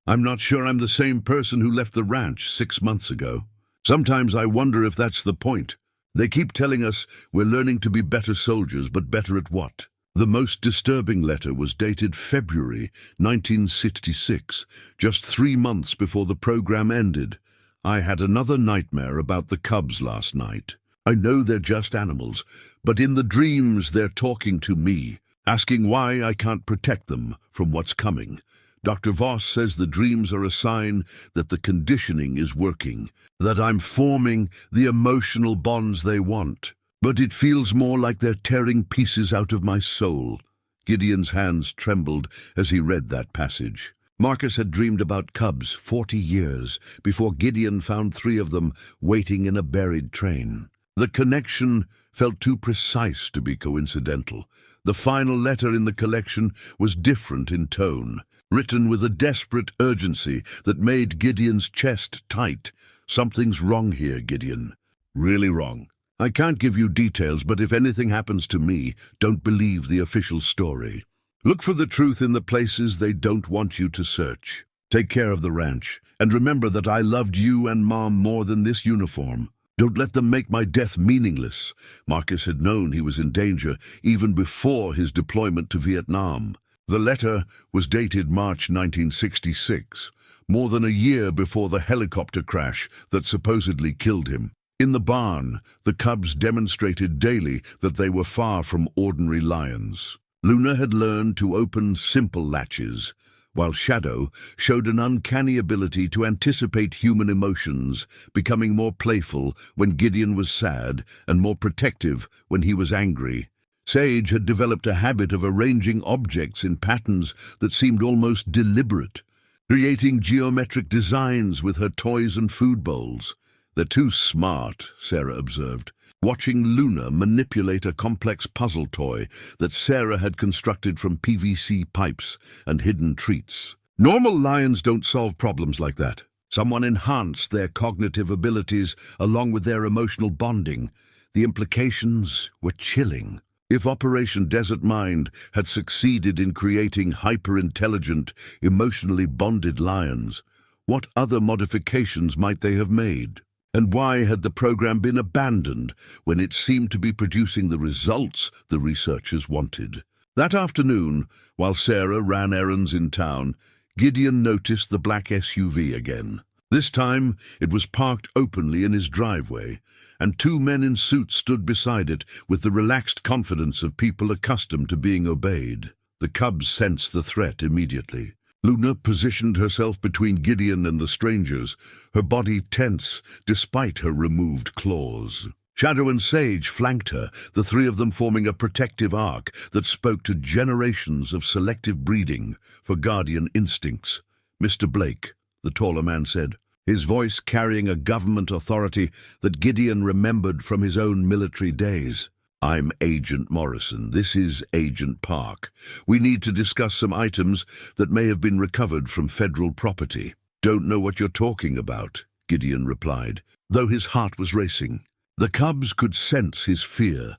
I'm not sure I'm the same person who left the ranch 6 months ago. Sometimes I wonder if that's the point. They keep telling us we're learning to be better soldiers, but better at what?" The most disturbing letter was dated February 1966, just 3 months before the program ended. "I had another nightmare about the Cubs last night. I know they're just animals, but in the dreams they're talking to me, asking why I can't protect them from what's coming. Dr. Voss says the dreams are a sign that the conditioning is working, that I'm forming the emotional bonds they want. But it feels more like they're tearing pieces out of my soul." Gideon's hands trembled as he read that passage. Marcus had dreamed about cubs 40 years before Gideon found 3 of them waiting in a buried train. The connection felt too precise to be coincidental. The final letter in the collection was different in tone, written with a desperate urgency that made Gideon's chest tight. "Something's wrong here, Gideon. Really wrong. I can't give you details, but if anything happens to me, don't believe the official story. Look for the truth in the places they don't want you to search. Take care of the ranch, and remember that I loved you and Mom more than this uniform. Don't let them make my death meaningless." Marcus had known he was in danger even before his deployment to Vietnam. The letter was dated March 1966, more than a year before the helicopter crash that supposedly killed him. In the barn, the cubs demonstrated daily that they were far from ordinary lions. Luna had learned to open simple latches, while Shadow showed an uncanny ability to anticipate human emotions, becoming more playful when Gideon was sad and more protective when he was angry. Sage had developed a habit of arranging objects in patterns that seemed almost deliberate, creating geometric designs with her toys and food bowls. "They're too smart," Sarah observed. watching Luna manipulate a complex puzzle toy that Sarah had constructed from PVC pipes and hidden treats. Normal lions don't solve problems like that. Someone enhanced their cognitive abilities along with their emotional bonding. The implications were chilling. If Operation Desert Mind had succeeded in creating hyper-intelligent, emotionally bonded lions, what other modifications might they have made? And why had the program been abandoned when it seemed to be producing the results the researchers wanted? That afternoon, while Sarah ran errands in town, Gideon noticed the black SUV again. This time, it was parked openly in his driveway, and two men in suits stood beside it with the relaxed confidence of people accustomed to being obeyed. The cubs sensed the threat immediately. Luna positioned herself between Gideon and the strangers, her body tense despite her removed claws. Shadow and Sage flanked her, the three of them forming a protective arc that spoke to generations of selective breeding for guardian instincts. "Mr. Blake," the taller man said, his voice carrying a government authority that Gideon remembered from his own military days. "I'm Agent Morrison. This is Agent Park. We need to discuss some items that may have been recovered from federal property." "Don't know what you're talking about," Gideon replied, though his heart was racing. The cubs could sense his fear,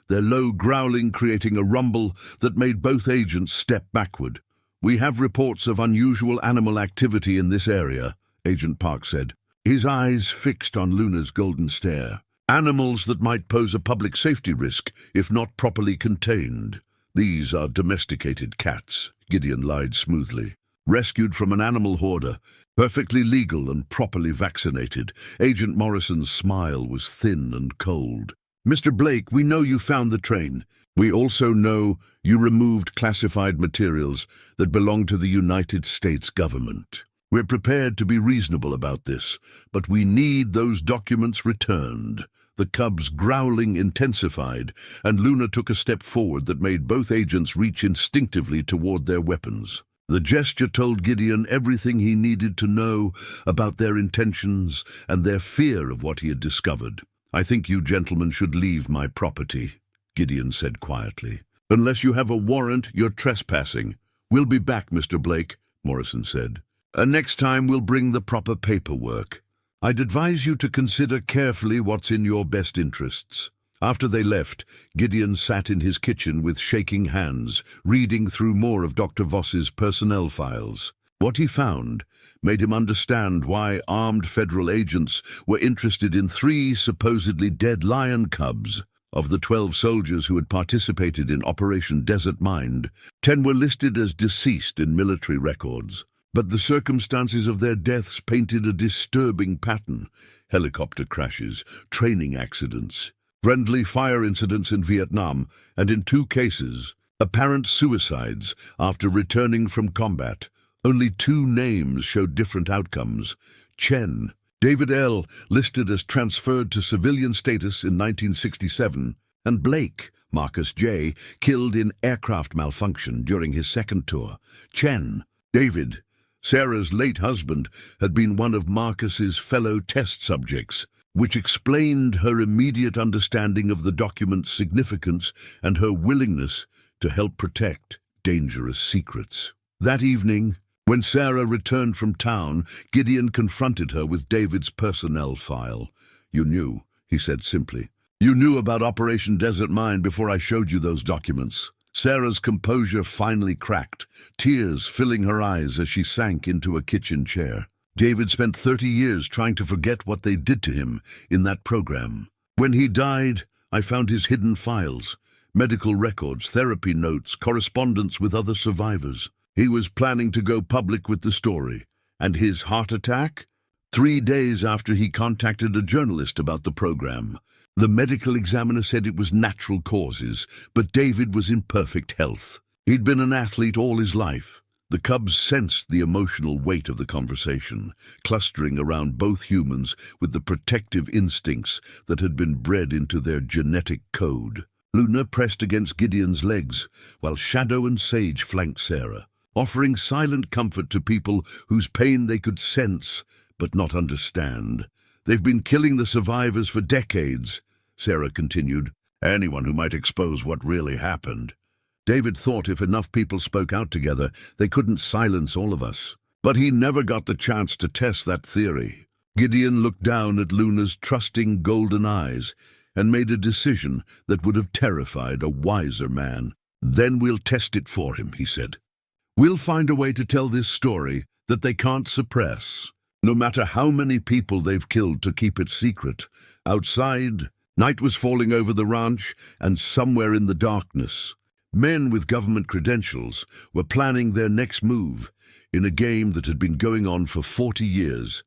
their low growling creating a rumble that made both agents step backward. "We have reports of unusual animal activity in this area," Agent Park said, his eyes fixed on Luna's golden stare. "Animals that might pose a public safety risk if not properly contained." "These are domesticated cats," Gideon lied smoothly. "Rescued from an animal hoarder, perfectly legal and properly vaccinated." Agent Morrison's smile was thin and cold. "Mr. Blake, we know you found the train. We also know you removed classified materials that belong to the United States government. We're prepared to be reasonable about this, but we need those documents returned." The cubs' growling intensified, and Luna took a step forward that made both agents reach instinctively toward their weapons. The gesture told Gideon everything he needed to know about their intentions and their fear of what he had discovered. "I think you gentlemen should leave my property," Gideon said quietly. "Unless you have a warrant, you're trespassing." "We'll be back, Mr. Blake," Morrison said. "Next time we'll bring the proper paperwork. I'd advise you to consider carefully what's in your best interests." After they left, Gideon sat in his kitchen with shaking hands, reading through more of Dr. Voss's personnel files. What he found made him understand why armed federal agents were interested in 3 supposedly dead lion cubs. Of the 12 soldiers who had participated in Operation Desert Mind, 10 were listed as deceased in military records. But the circumstances of their deaths painted a disturbing pattern: helicopter crashes, training accidents, friendly fire incidents in Vietnam, and in 2 cases, apparent suicides after returning from combat. Only 2 names showed different outcomes. Chen, David L., listed as transferred to civilian status in 1967, and Blake, Marcus J., killed in aircraft malfunction during his second tour. Chen, David, Sarah's late husband, had been one of Marcus's fellow test subjects, which explained her immediate understanding of the document's significance and her willingness to help protect dangerous secrets. That evening, when Sarah returned from town, Gideon confronted her with David's personnel file. "You knew," he said simply. "You knew about Operation Desert Mind before I showed you those documents." Sarah's composure finally cracked, tears filling her eyes as she sank into a kitchen chair. "David spent 30 years trying to forget what they did to him in that program. When he died, I found his hidden files, medical records, therapy notes, correspondence with other survivors. He was planning to go public with the story. And his heart attack? 3 days after he contacted a journalist about the program. The medical examiner said it was natural causes, but David was in perfect health. He'd been an athlete all his life." The cubs sensed the emotional weight of the conversation, clustering around both humans with the protective instincts that had been bred into their genetic code. Luna pressed against Gideon's legs, while Shadow and Sage flanked Sarah, offering silent comfort to people whose pain they could sense but not understand. "They've been killing the survivors for decades, Sarah continued. Anyone who might expose what really happened. David thought if enough people spoke out together, they couldn't silence all of us. But he never got the chance to test that theory. Gideon looked down at Luna's trusting golden eyes and made a decision that would have terrified a wiser man. Then we'll test it for him, he said. We'll find a way to tell this story that they can't suppress, no matter how many people they've killed to keep it secret. Outside, night was falling over the ranch, and somewhere in the darkness, men with government credentials were planning their next move in a game that had been going on for 40 years,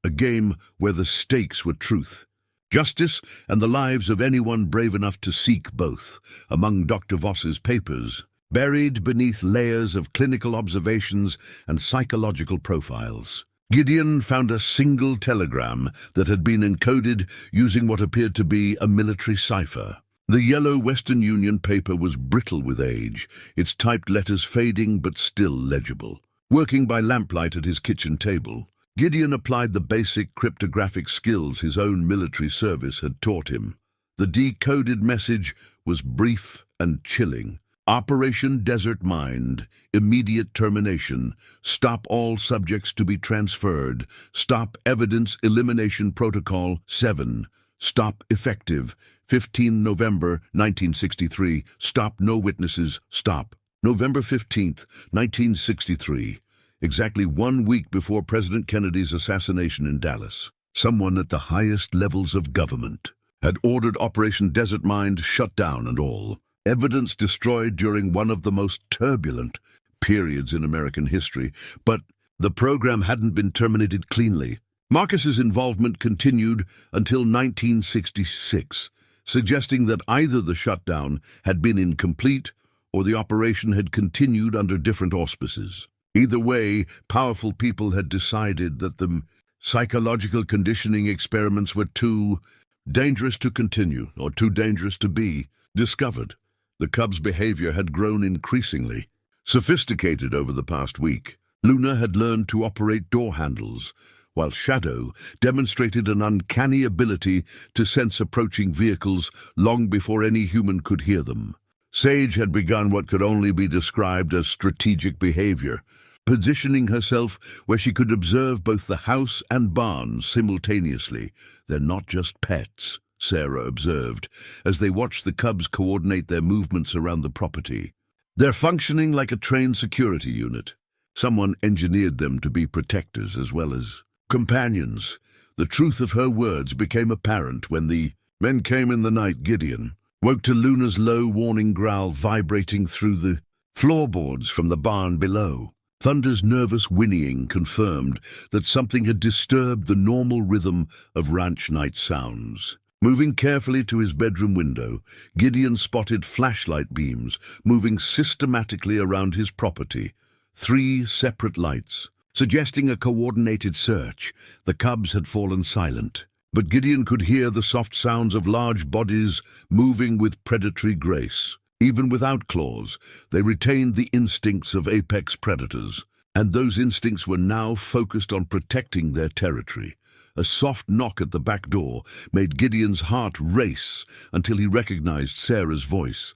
a game where the stakes were truth, justice, and the lives of anyone brave enough to seek both. Among Dr. Voss's papers, buried beneath layers of clinical observations and psychological profiles, Gideon found a single telegram that had been encoded using what appeared to be a military cipher. The yellow Western Union paper was brittle with age, its typed letters fading but still legible. Working by lamplight at his kitchen table, Gideon applied the basic cryptographic skills his own military service had taught him. The decoded message was brief and chilling. Operation Desert Mind, immediate termination. Stop all subjects to be transferred. Stop evidence elimination protocol 7. Stop effective. 15 November 1963. Stop no witnesses. Stop. November 15th, 1963. Exactly 1 week before President Kennedy's assassination in Dallas, someone at the highest levels of government had ordered Operation Desert Mind shut down and all. Evidence destroyed during one of the most turbulent periods in American history, but the program hadn't been terminated cleanly. Marcus's involvement continued until 1966, suggesting that either the shutdown had been incomplete or the operation had continued under different auspices. Either way, powerful people had decided that the psychological conditioning experiments were too dangerous to continue, or too dangerous to be discovered. The cub's behavior had grown increasingly sophisticated over the past week. Luna had learned to operate door handles, while Shadow demonstrated an uncanny ability to sense approaching vehicles long before any human could hear them. Sage had begun what could only be described as strategic behavior, positioning herself where she could observe both the house and barn simultaneously. They're not just pets, Sarah observed, as they watched the cubs coordinate their movements around the property. They're functioning like a trained security unit. Someone engineered them to be protectors as well as companions. The truth of her words became apparent when the men came in the night. Gideon woke to Luna's low warning growl vibrating through the floorboards from the barn below. Thunder's nervous whinnying confirmed that something had disturbed the normal rhythm of ranch night sounds. Moving carefully to his bedroom window, Gideon spotted flashlight beams moving systematically around his property. 3 separate lights, suggesting a coordinated search. The cubs had fallen silent, but Gideon could hear the soft sounds of large bodies moving with predatory grace. Even without claws, they retained the instincts of apex predators, and those instincts were now focused on protecting their territory. A soft knock at the back door made Gideon's heart race until he recognized Sarah's voice.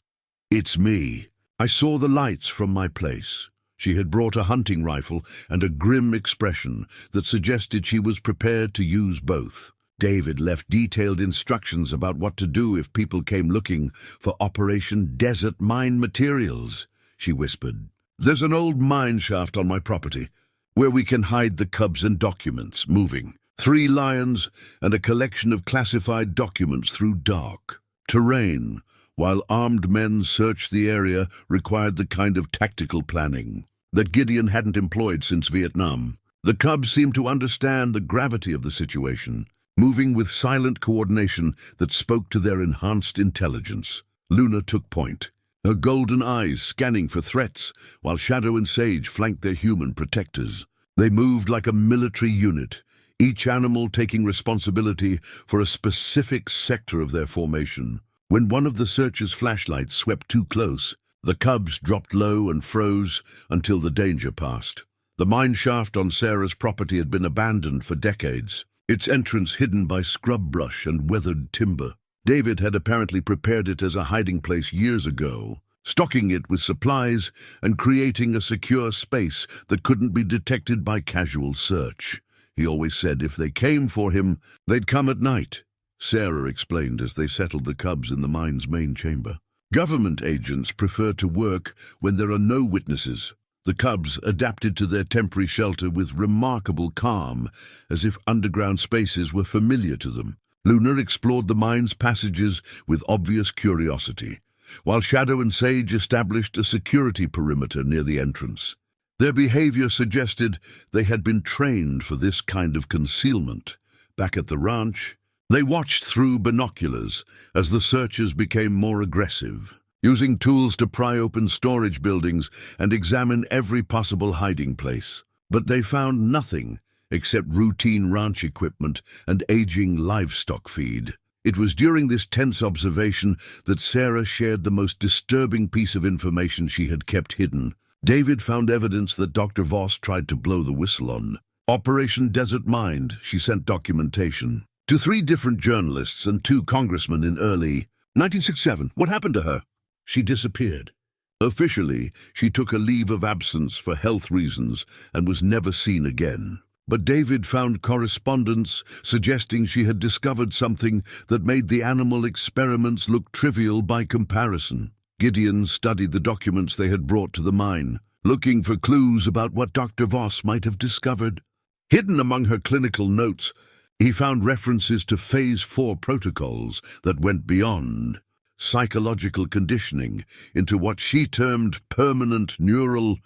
"It's me." I saw the lights from my place. She had brought a hunting rifle and a grim expression that suggested she was prepared to use both. David left detailed instructions about what to do if people came looking for Operation Desert Mine materials, she whispered. "There's an old mine shaft on my property where we can hide the cubs and documents moving. 3 lions and a collection of classified documents through dark terrain, while armed men searched the area, required the kind of tactical planning that Gideon hadn't employed since Vietnam. The cubs seemed to understand the gravity of the situation, moving with silent coordination that spoke to their enhanced intelligence. Luna took point, her golden eyes scanning for threats, while Shadow and Sage flanked their human protectors. They moved like a military unit, each animal taking responsibility for a specific sector of their formation. When one of the searchers' flashlights swept too close, the cubs dropped low and froze until the danger passed. The mine shaft on Sarah's property had been abandoned for decades, its entrance hidden by scrub brush and weathered timber. David had apparently prepared it as a hiding place years ago, stocking it with supplies and creating a secure space that couldn't be detected by casual search. He always said if they came for him, they'd come at night, Sarah explained as they settled the cubs in the mine's main chamber. Government agents prefer to work when there are no witnesses. The cubs adapted to their temporary shelter with remarkable calm, as if underground spaces were familiar to them. Luna explored the mine's passages with obvious curiosity, while Shadow and Sage established a security perimeter near the entrance. Their behavior suggested they had been trained for this kind of concealment. Back at the ranch, they watched through binoculars as the searchers became more aggressive, using tools to pry open storage buildings and examine every possible hiding place. But they found nothing except routine ranch equipment and aging livestock feed. It was during this tense observation that Sarah shared the most disturbing piece of information she had kept hidden. David found evidence that Dr. Voss tried to blow the whistle on Operation Desert Mind. She sent documentation to 3 different journalists and 2 congressmen in early 1967. What happened to her? She disappeared. Officially, she took a leave of absence for health reasons and was never seen again. But David found correspondence suggesting she had discovered something that made the animal experiments look trivial by comparison. Gideon studied the documents they had brought to the mine, looking for clues about what Dr. Voss might have discovered. Hidden among her clinical notes, he found references to Phase 4 protocols that went beyond psychological conditioning into what she termed permanent neural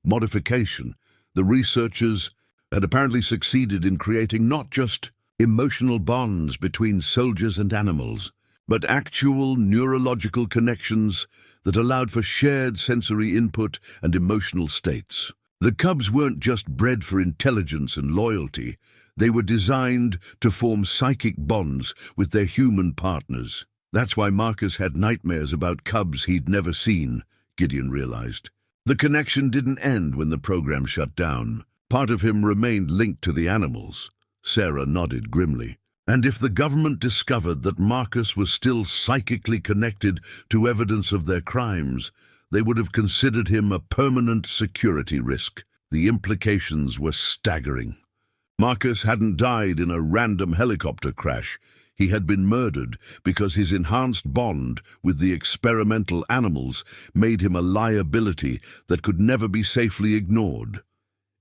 modification. The researchers had apparently succeeded in creating not just emotional bonds between soldiers and animals, but actual neurological connections that allowed for shared sensory input and emotional states. The cubs weren't just bred for intelligence and loyalty, they were designed to form psychic bonds with their human partners. That's why Marcus had nightmares about cubs he'd never seen, Gideon realized. The connection didn't end when the program shut down. Part of him remained linked to the animals. Sarah nodded grimly. And if the government discovered that Marcus was still psychically connected to evidence of their crimes, they would have considered him a permanent security risk. The implications were staggering. Marcus hadn't died in a random helicopter crash. He had been murdered because his enhanced bond with the experimental animals made him a liability that could never be safely ignored.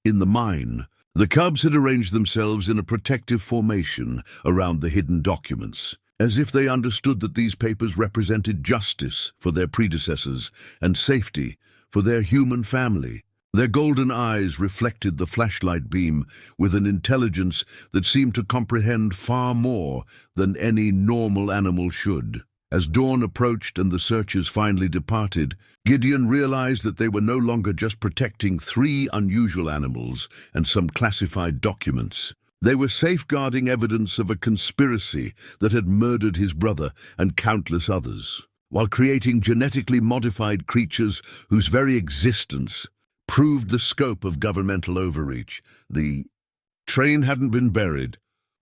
In the mine, the cubs had arranged themselves in a protective formation around the hidden documents, as if they understood that these papers represented justice for their predecessors and safety for their human family. Their golden eyes reflected the flashlight beam with an intelligence that seemed to comprehend far more than any normal animal should. As dawn approached and the searchers finally departed, Gideon realized that they were no longer just protecting 3 unusual animals and some classified documents. They were safeguarding evidence of a conspiracy that had murdered his brother and countless others, while creating genetically modified creatures whose very existence proved the scope of governmental overreach. The train hadn't been buried.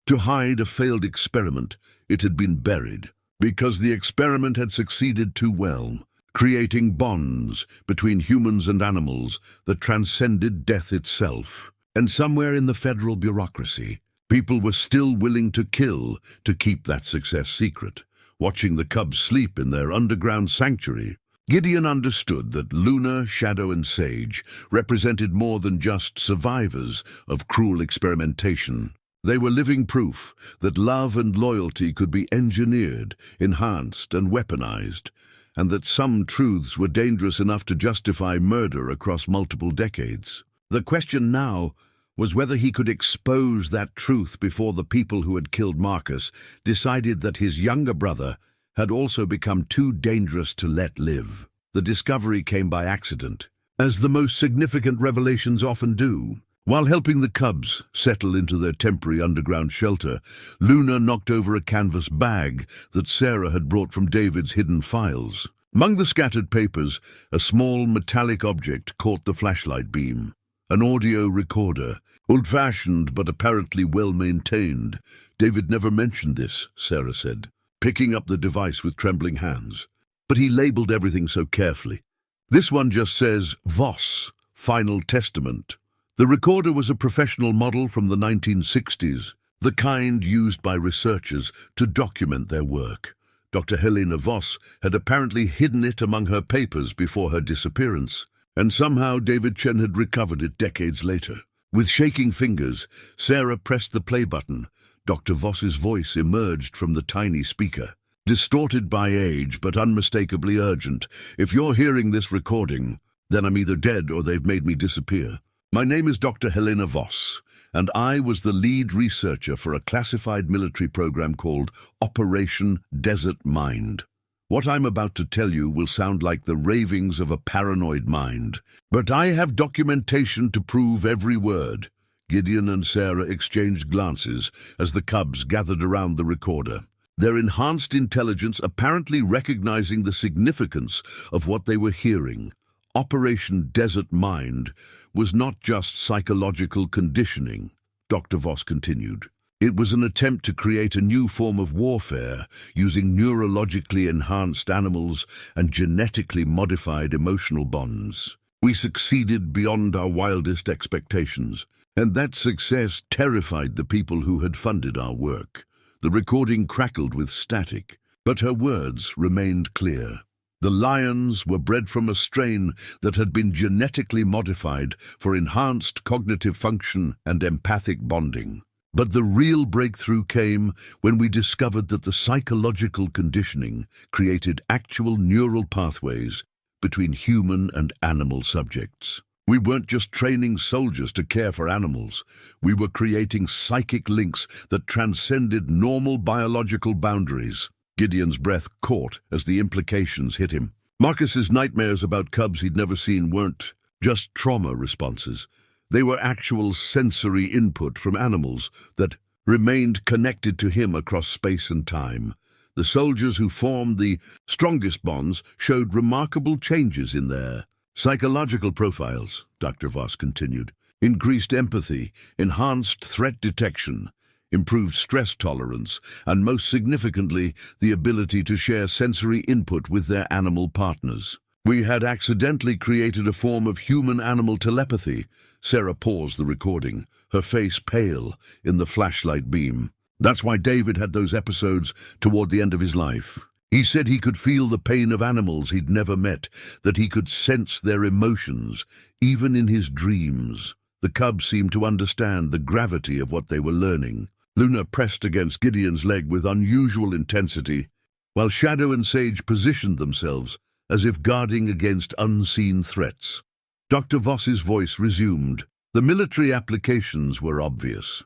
To hide a failed experiment, it had been buried, because the experiment had succeeded too well, creating bonds between humans and animals that transcended death itself. And somewhere in the federal bureaucracy, people were still willing to kill to keep that success secret, watching the cubs sleep in their underground sanctuary. Gideon understood that Luna, Shadow, and Sage represented more than just survivors of cruel experimentation. They were living proof that love and loyalty could be engineered, enhanced, and weaponized, and that some truths were dangerous enough to justify murder across multiple decades. The question now was whether he could expose that truth before the people who had killed Marcus decided that his younger brother had also become too dangerous to let live. The discovery came by accident, as the most significant revelations often do. While helping the cubs settle into their temporary underground shelter, Luna knocked over a canvas bag that Sarah had brought from David's hidden files. Among the scattered papers, a small metallic object caught the flashlight beam. An audio recorder, old-fashioned but apparently well-maintained. David never mentioned this, Sarah said. picking up the device with trembling hands. But he labeled everything so carefully. This one just says, Voss, Final Testament. The recorder was a professional model from the 1960s, the kind used by researchers to document their work. Dr. Helena Voss had apparently hidden it among her papers before her disappearance, and somehow David Chen had recovered it decades later. With shaking fingers, Sarah pressed the play button. Dr. Voss's voice emerged from the tiny speaker, distorted by age but unmistakably urgent. If you're hearing this recording, then I'm either dead or they've made me disappear. My name is Dr. Helena Voss, and I was the lead researcher for a classified military program called Operation Desert Mind. What I'm about to tell you will sound like the ravings of a paranoid mind, but I have documentation to prove every word. Gideon and Sarah exchanged glances as the cubs gathered around the recorder, their enhanced intelligence apparently recognizing the significance of what they were hearing. Operation Desert Mind was not just psychological conditioning, Dr. Voss continued. It was an attempt to create a new form of warfare using neurologically enhanced animals and genetically modified emotional bonds. We succeeded beyond our wildest expectations, and that success terrified the people who had funded our work. The recording crackled with static, but her words remained clear. The lions were bred from a strain that had been genetically modified for enhanced cognitive function and empathic bonding. But the real breakthrough came when we discovered that the psychological conditioning created actual neural pathways between human and animal subjects. We weren't just training soldiers to care for animals. We were creating psychic links that transcended normal biological boundaries. Gideon's breath caught as the implications hit him. Marcus's nightmares about cubs he'd never seen weren't just trauma responses. They were actual sensory input from animals that remained connected to him across space and time. The soldiers who formed the strongest bonds showed remarkable changes in their psychological profiles, Dr. Voss continued. Increased empathy, enhanced threat detection, improved stress tolerance, and most significantly, the ability to share sensory input with their animal partners. We had accidentally created a form of human-animal telepathy. Sarah paused the recording, her face pale in the flashlight beam. That's why David had those episodes toward the end of his life. He said he could feel the pain of animals he'd never met, that he could sense their emotions, even in his dreams. The cubs seemed to understand the gravity of what they were learning. Luna pressed against Gideon's leg with unusual intensity, while Shadow and Sage positioned themselves as if guarding against unseen threats. Dr. Voss's voice resumed. The military applications were obvious.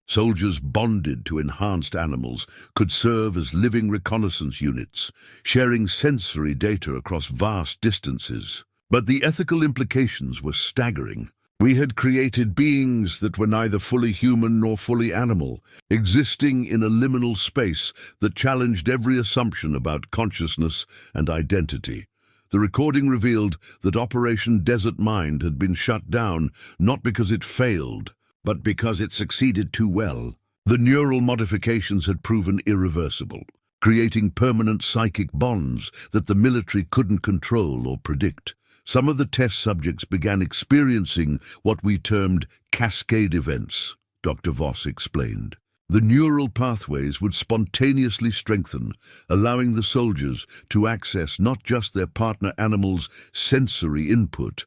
Soldiers bonded to enhanced animals could serve as living reconnaissance units, sharing sensory data across vast distances. But the ethical implications were staggering. We had created beings that were neither fully human nor fully animal, existing in a liminal space that challenged every assumption about consciousness and identity. The recording revealed that Operation Desert Mind had been shut down not because it failed, but because it succeeded too well. The neural modifications had proven irreversible, creating permanent psychic bonds that the military couldn't control or predict. Some of the test subjects began experiencing what we termed cascade events, Dr. Voss explained. The neural pathways would spontaneously strengthen, allowing the soldiers to access not just their partner animals' sensory input,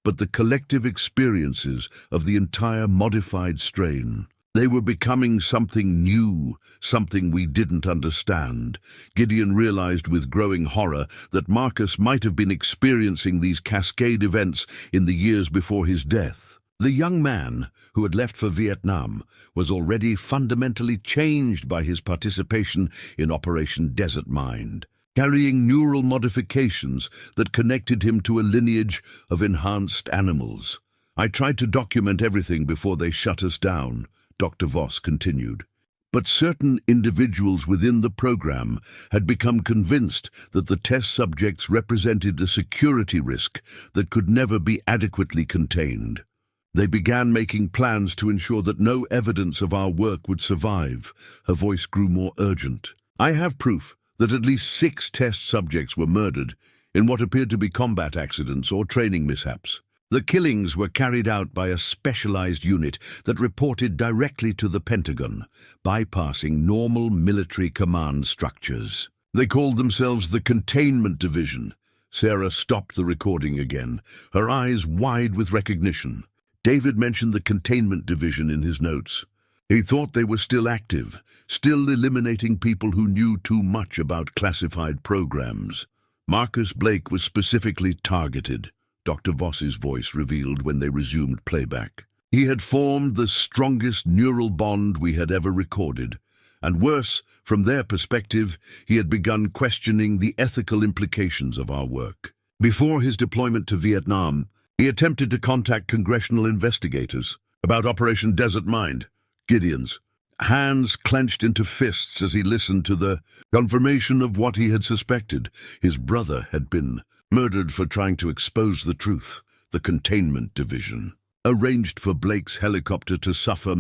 but the collective experiences of the entire modified strain. They were becoming something new, something we didn't understand. Gideon realized with growing horror that Marcus might have been experiencing these cascade events in the years before his death. The young man, who had left for Vietnam, was already fundamentally changed by his participation in Operation Desert Mind, carrying neural modifications that connected him to a lineage of enhanced animals. I tried to document everything before they shut us down, Dr. Voss continued. But certain individuals within the program had become convinced that the test subjects represented a security risk that could never be adequately contained. They began making plans to ensure that no evidence of our work would survive. Her voice grew more urgent. I have proof that at least 6 test subjects were murdered in what appeared to be combat accidents or training mishaps. The killings were carried out by a specialized unit that reported directly to the Pentagon, bypassing normal military command structures. They called themselves the Containment Division. Sarah stopped the recording again, her eyes wide with recognition. David mentioned the Containment Division in his notes. He thought they were still active, still eliminating people who knew too much about classified programs. Marcus Blake was specifically targeted, Dr. Voss's voice revealed when they resumed playback. He had formed the strongest neural bond we had ever recorded, and worse, from their perspective, he had begun questioning the ethical implications of our work. Before his deployment to Vietnam, he attempted to contact congressional investigators about Operation Desert Mind. Gideon's hands clenched into fists as he listened to the confirmation of what he had suspected. His brother had been murdered for trying to expose the truth. The Containment Division arranged for Blake's helicopter to suffer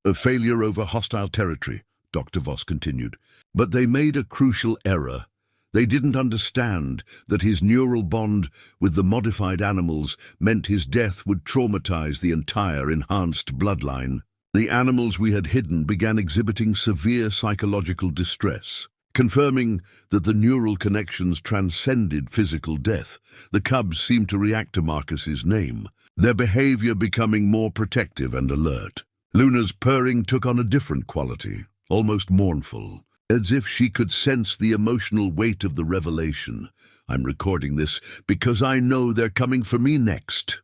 a failure over hostile territory, Dr. Voss continued. But they made a crucial error. They didn't understand that his neural bond with the modified animals meant his death would traumatize the entire enhanced bloodline. The animals we had hidden began exhibiting severe psychological distress. Confirming that the neural connections transcended physical death, the cubs seemed to react to Marcus's name, their behavior becoming more protective and alert. Luna's purring took on a different quality, almost mournful, as if she could sense the emotional weight of the revelation. I'm recording this because I know they're coming for me next,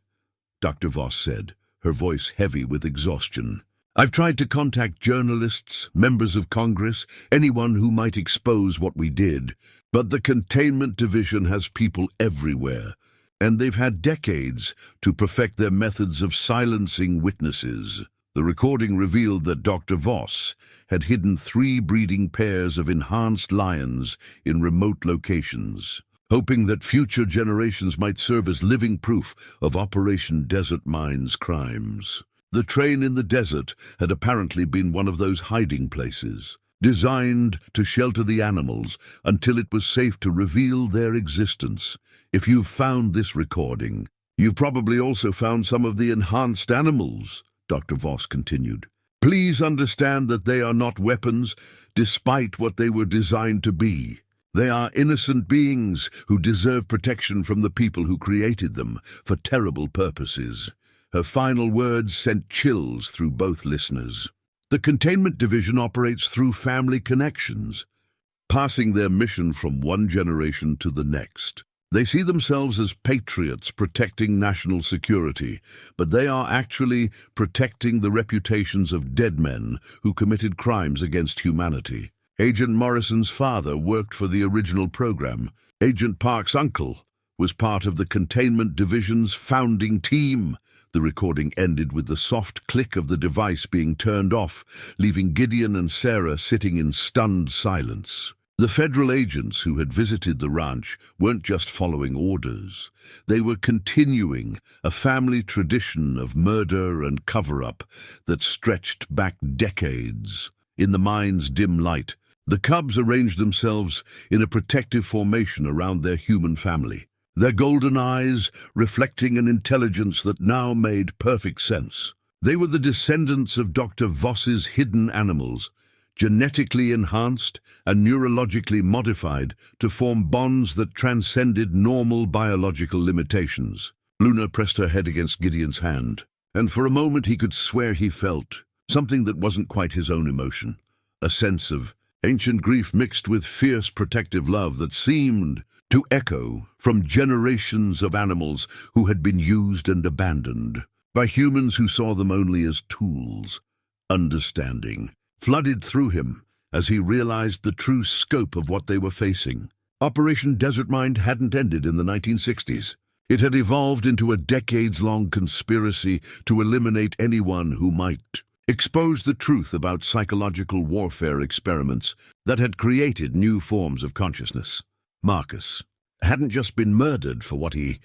Dr. Voss said, her voice heavy with exhaustion. I've tried to contact journalists, members of Congress, anyone who might expose what we did, but the Containment Division has people everywhere, and they've had decades to perfect their methods of silencing witnesses. The recording revealed that Dr. Voss had hidden 3 breeding pairs of enhanced lions in remote locations, hoping that future generations might serve as living proof of Operation Desert Mind's crimes. The train in the desert had apparently been one of those hiding places, designed to shelter the animals until it was safe to reveal their existence. If you've found this recording, you've probably also found some of the enhanced animals, Dr. Voss continued. Please understand that they are not weapons, despite what they were designed to be. They are innocent beings who deserve protection from the people who created them for terrible purposes. Her final words sent chills through both listeners. The Containment Division operates through family connections, passing their mission from one generation to the next. They see themselves as patriots protecting national security, but they are actually protecting the reputations of dead men who committed crimes against humanity. Agent Morrison's father worked for the original program. Agent Park's uncle was part of the Containment Division's founding team. The recording ended with the soft click of the device being turned off, leaving Gideon and Sarah sitting in stunned silence. The federal agents who had visited the ranch weren't just following orders. They were continuing a family tradition of murder and cover-up that stretched back decades. In the mine's dim light, the cubs arranged themselves in a protective formation around their human family, their golden eyes reflecting an intelligence that now made perfect sense. They were the descendants of Dr. Voss's hidden animals, genetically enhanced and neurologically modified to form bonds that transcended normal biological limitations. Luna pressed her head against Gideon's hand, and for a moment he could swear he felt something that wasn't quite his own emotion, a sense of ancient grief mixed with fierce protective love that seemed to echo from generations of animals who had been used and abandoned by humans who saw them only as tools. Understanding flooded through him as he realized the true scope of what they were facing. Operation Desert Mind hadn't ended in the 1960s. It had evolved into a decades-long conspiracy to eliminate anyone who might expose the truth about psychological warfare experiments that had created new forms of consciousness. Marcus hadn't just been murdered for what he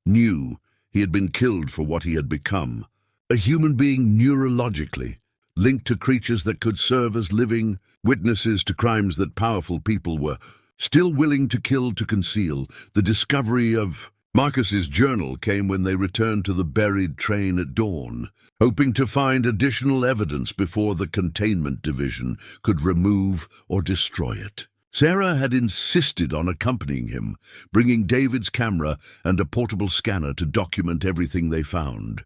knew, he had been killed for what he had become. A human being neurologically, linked to creatures that could serve as living witnesses to crimes that powerful people were still willing to kill to conceal. The discovery of Marcus's journal came when they returned to the buried train at dawn, hoping to find additional evidence before the containment division could remove or destroy it. Sarah had insisted on accompanying him, bringing David's camera and a portable scanner to document everything they found.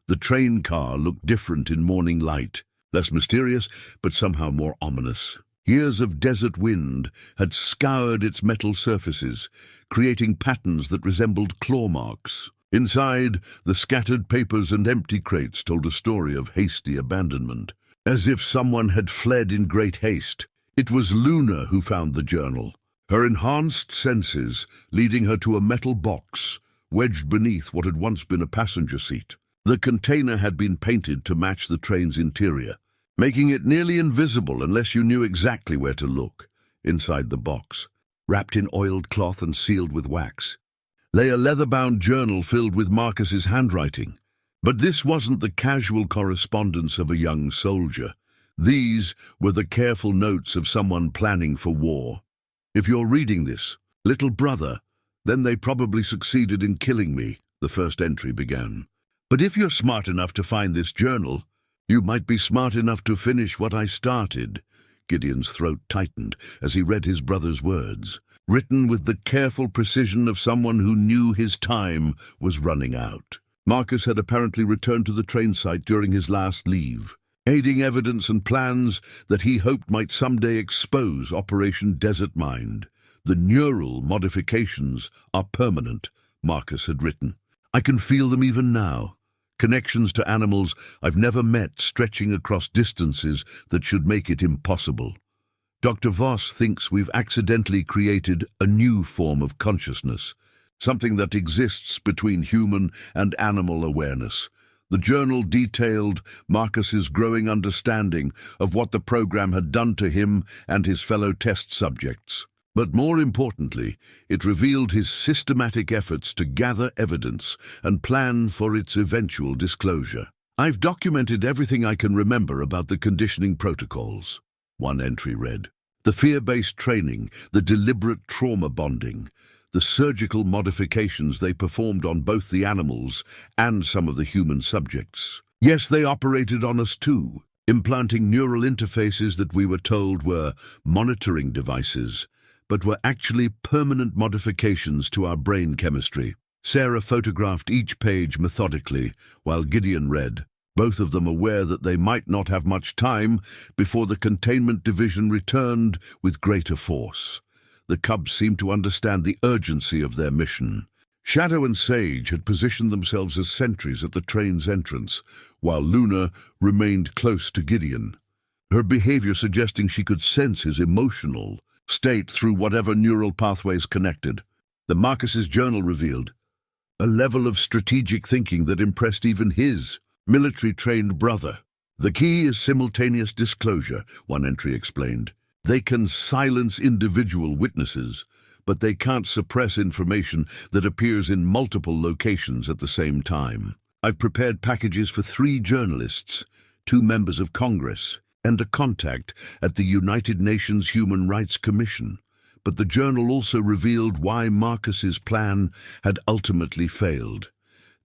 The train car looked different in morning light, less mysterious, but somehow more ominous. Years of desert wind had scoured its metal surfaces, creating patterns that resembled claw marks. Inside, the scattered papers and empty crates told a story of hasty abandonment, as if someone had fled in great haste. It was Luna who found the journal, her enhanced senses leading her to a metal box wedged beneath what had once been a passenger seat. The container had been painted to match the train's interior, making it nearly invisible unless you knew exactly where to look. Inside the box, wrapped in oiled cloth and sealed with wax, lay a leather-bound journal filled with Marcus's handwriting. But this wasn't the casual correspondence of a young soldier. These were the careful notes of someone planning for war. If you're reading this, little brother, then they probably succeeded in killing me, the first entry began. But if you're smart enough to find this journal, you might be smart enough to finish what I started. Gideon's throat tightened as he read his brother's words, written with the careful precision of someone who knew his time was running out. Marcus had apparently returned to the train site during his last leave, aiding evidence and plans that he hoped might someday expose Operation Desert Mind. The neural modifications are permanent, Marcus had written. I can feel them even now. Connections to animals I've never met stretching across distances that should make it impossible. Dr. Voss thinks we've accidentally created a new form of consciousness, something that exists between human and animal awareness. The journal detailed Marcus's growing understanding of what the program had done to him and his fellow test subjects. But more importantly, it revealed his systematic efforts to gather evidence and plan for its eventual disclosure. I've documented everything I can remember about the conditioning protocols, one entry read. The fear-based training, the deliberate trauma bonding, the surgical modifications they performed on both the animals and some of the human subjects. Yes, they operated on us too, implanting neural interfaces that we were told were monitoring devices, but were actually permanent modifications to our brain chemistry. Sarah photographed each page methodically, while Gideon read, both of them aware that they might not have much time before the containment division returned with greater force. The cubs seemed to understand the urgency of their mission. Shadow and Sage had positioned themselves as sentries at the train's entrance, while Luna remained close to Gideon, her behavior suggesting she could sense his emotional state through whatever neural pathways connected. The Marcus's journal revealed a level of strategic thinking that impressed even his military-trained brother. The key is simultaneous disclosure, one entry explained. They can silence individual witnesses, but they can't suppress information that appears in multiple locations at the same time. I've prepared packages for 3 journalists, 2 members of Congress, and a contact at the United Nations Human Rights Commission. But the journal also revealed why Marcus's plan had ultimately failed.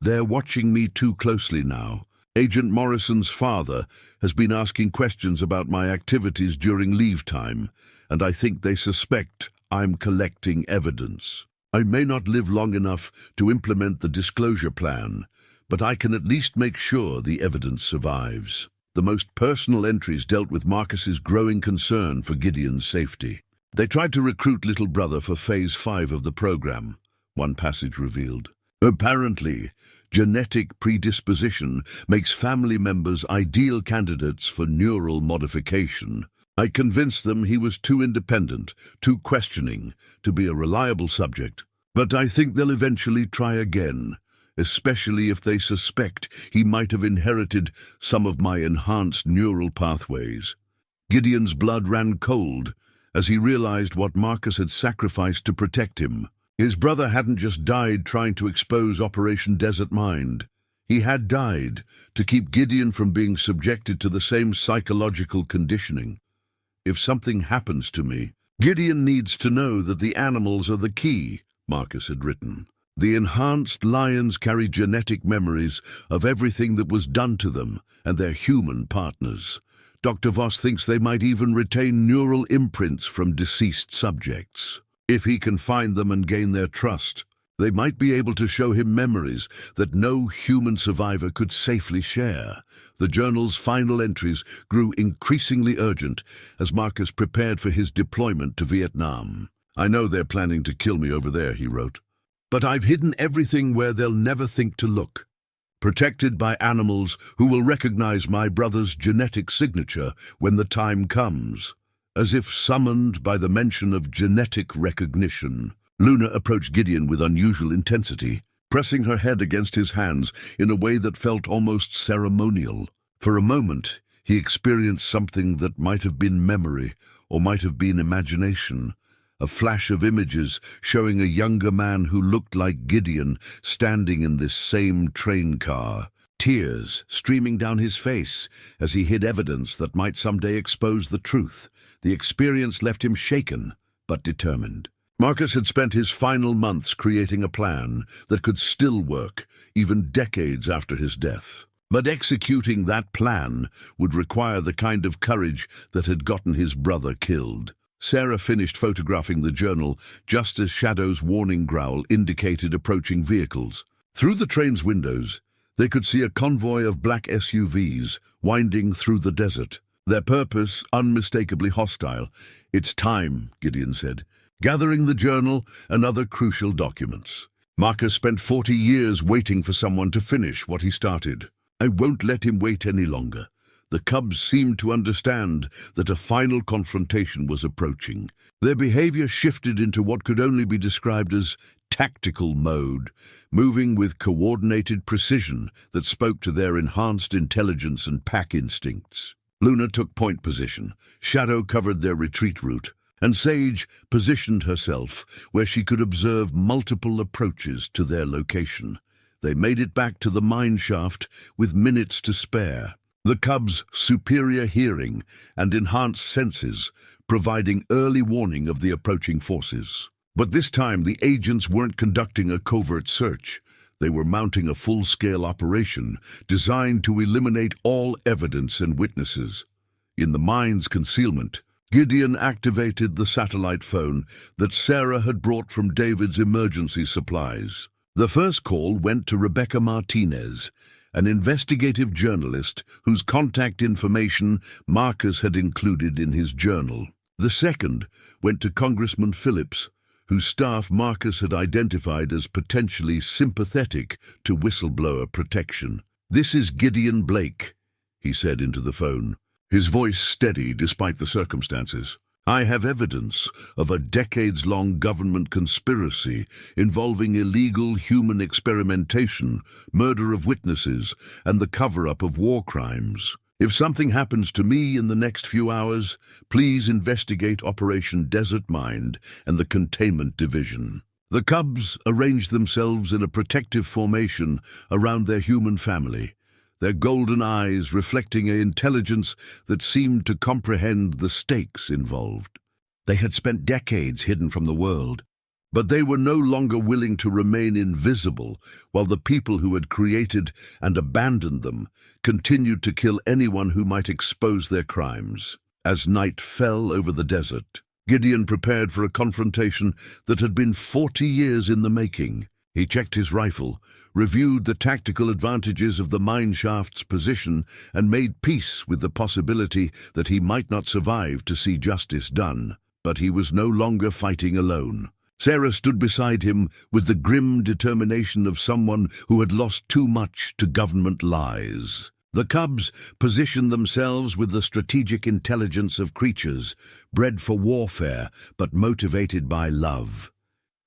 They're watching me too closely now. Agent Morrison's father has been asking questions about my activities during leave time, and I think they suspect I'm collecting evidence. I may not live long enough to implement the disclosure plan, but I can at least make sure the evidence survives. The most personal entries dealt with Marcus's growing concern for Gideon's safety. They tried to recruit little brother for Phase 5 of the program, one passage revealed. Apparently, genetic predisposition makes family members ideal candidates for neural modification. I convinced them he was too independent, too questioning, to be a reliable subject. But I think they'll eventually try again, especially if they suspect he might have inherited some of my enhanced neural pathways. Gideon's blood ran cold as he realized what Marcus had sacrificed to protect him. His brother hadn't just died trying to expose Operation Desert Mind. He had died to keep Gideon from being subjected to the same psychological conditioning. If something happens to me, Gideon needs to know that the animals are the key, Marcus had written. The enhanced lions carry genetic memories of everything that was done to them and their human partners. Dr. Voss thinks they might even retain neural imprints from deceased subjects. If he can find them and gain their trust, they might be able to show him memories that no human survivor could safely share. The journal's final entries grew increasingly urgent as Marcus prepared for his deployment to Vietnam. "I know they're planning to kill me over there," he wrote, "but I've hidden everything where they'll never think to look. Protected by animals who will recognize my brother's genetic signature when the time comes." As if summoned by the mention of genetic recognition, Luna approached Gideon with unusual intensity, pressing her head against his hands in a way that felt almost ceremonial. For a moment, he experienced something that might have been memory or might have been imagination, a flash of images showing a younger man who looked like Gideon standing in this same train car, tears streaming down his face as he hid evidence that might someday expose the truth. The experience left him shaken but determined. Marcus had spent his final months creating a plan that could still work, even decades after his death. But executing that plan would require the kind of courage that had gotten his brother killed. Sarah finished photographing the journal just as Shadow's warning growl indicated approaching vehicles. Through the train's windows, they could see a convoy of black SUVs winding through the desert, their purpose unmistakably hostile. "It's time," Gideon said, gathering the journal and other crucial documents. Marcus spent 40 years waiting for someone to finish what he started. I won't let him wait any longer. The cubs seemed to understand that a final confrontation was approaching. Their behavior shifted into what could only be described as tactical mode, moving with coordinated precision that spoke to their enhanced intelligence and pack instincts. Luna took point position, Shadow covered their retreat route, and Sage positioned herself where she could observe multiple approaches to their location. They made it back to the mine shaft with minutes to spare, the cubs' superior hearing and enhanced senses providing early warning of the approaching forces. But this time the agents weren't conducting a covert search. They were mounting a full-scale operation designed to eliminate all evidence and witnesses. In the mine's concealment, Gideon activated the satellite phone that Sarah had brought from David's emergency supplies. The first call went to Rebecca Martinez, an investigative journalist whose contact information Marcus had included in his journal. The second went to Congressman Phillips, whose staff Marcus had identified as potentially sympathetic to whistleblower protection. "This is Gideon Blake," he said into the phone, his voice steady despite the circumstances. "I have evidence of a decades-long government conspiracy involving illegal human experimentation, murder of witnesses, and the cover-up of war crimes. If something happens to me in the next few hours, please investigate Operation Desert Mind and the Containment Division." The cubs arranged themselves in a protective formation around their human family, their golden eyes reflecting an intelligence that seemed to comprehend the stakes involved. They had spent decades hidden from the world, but they were no longer willing to remain invisible while the people who had created and abandoned them continued to kill anyone who might expose their crimes. As night fell over the desert, Gideon prepared for a confrontation that had been 40 years in the making. He checked his rifle, reviewed the tactical advantages of the mine shaft's position, and made peace with the possibility that he might not survive to see justice done. But he was no longer fighting alone. Sarah stood beside him with the grim determination of someone who had lost too much to government lies. The cubs positioned themselves with the strategic intelligence of creatures, bred for warfare but motivated by love.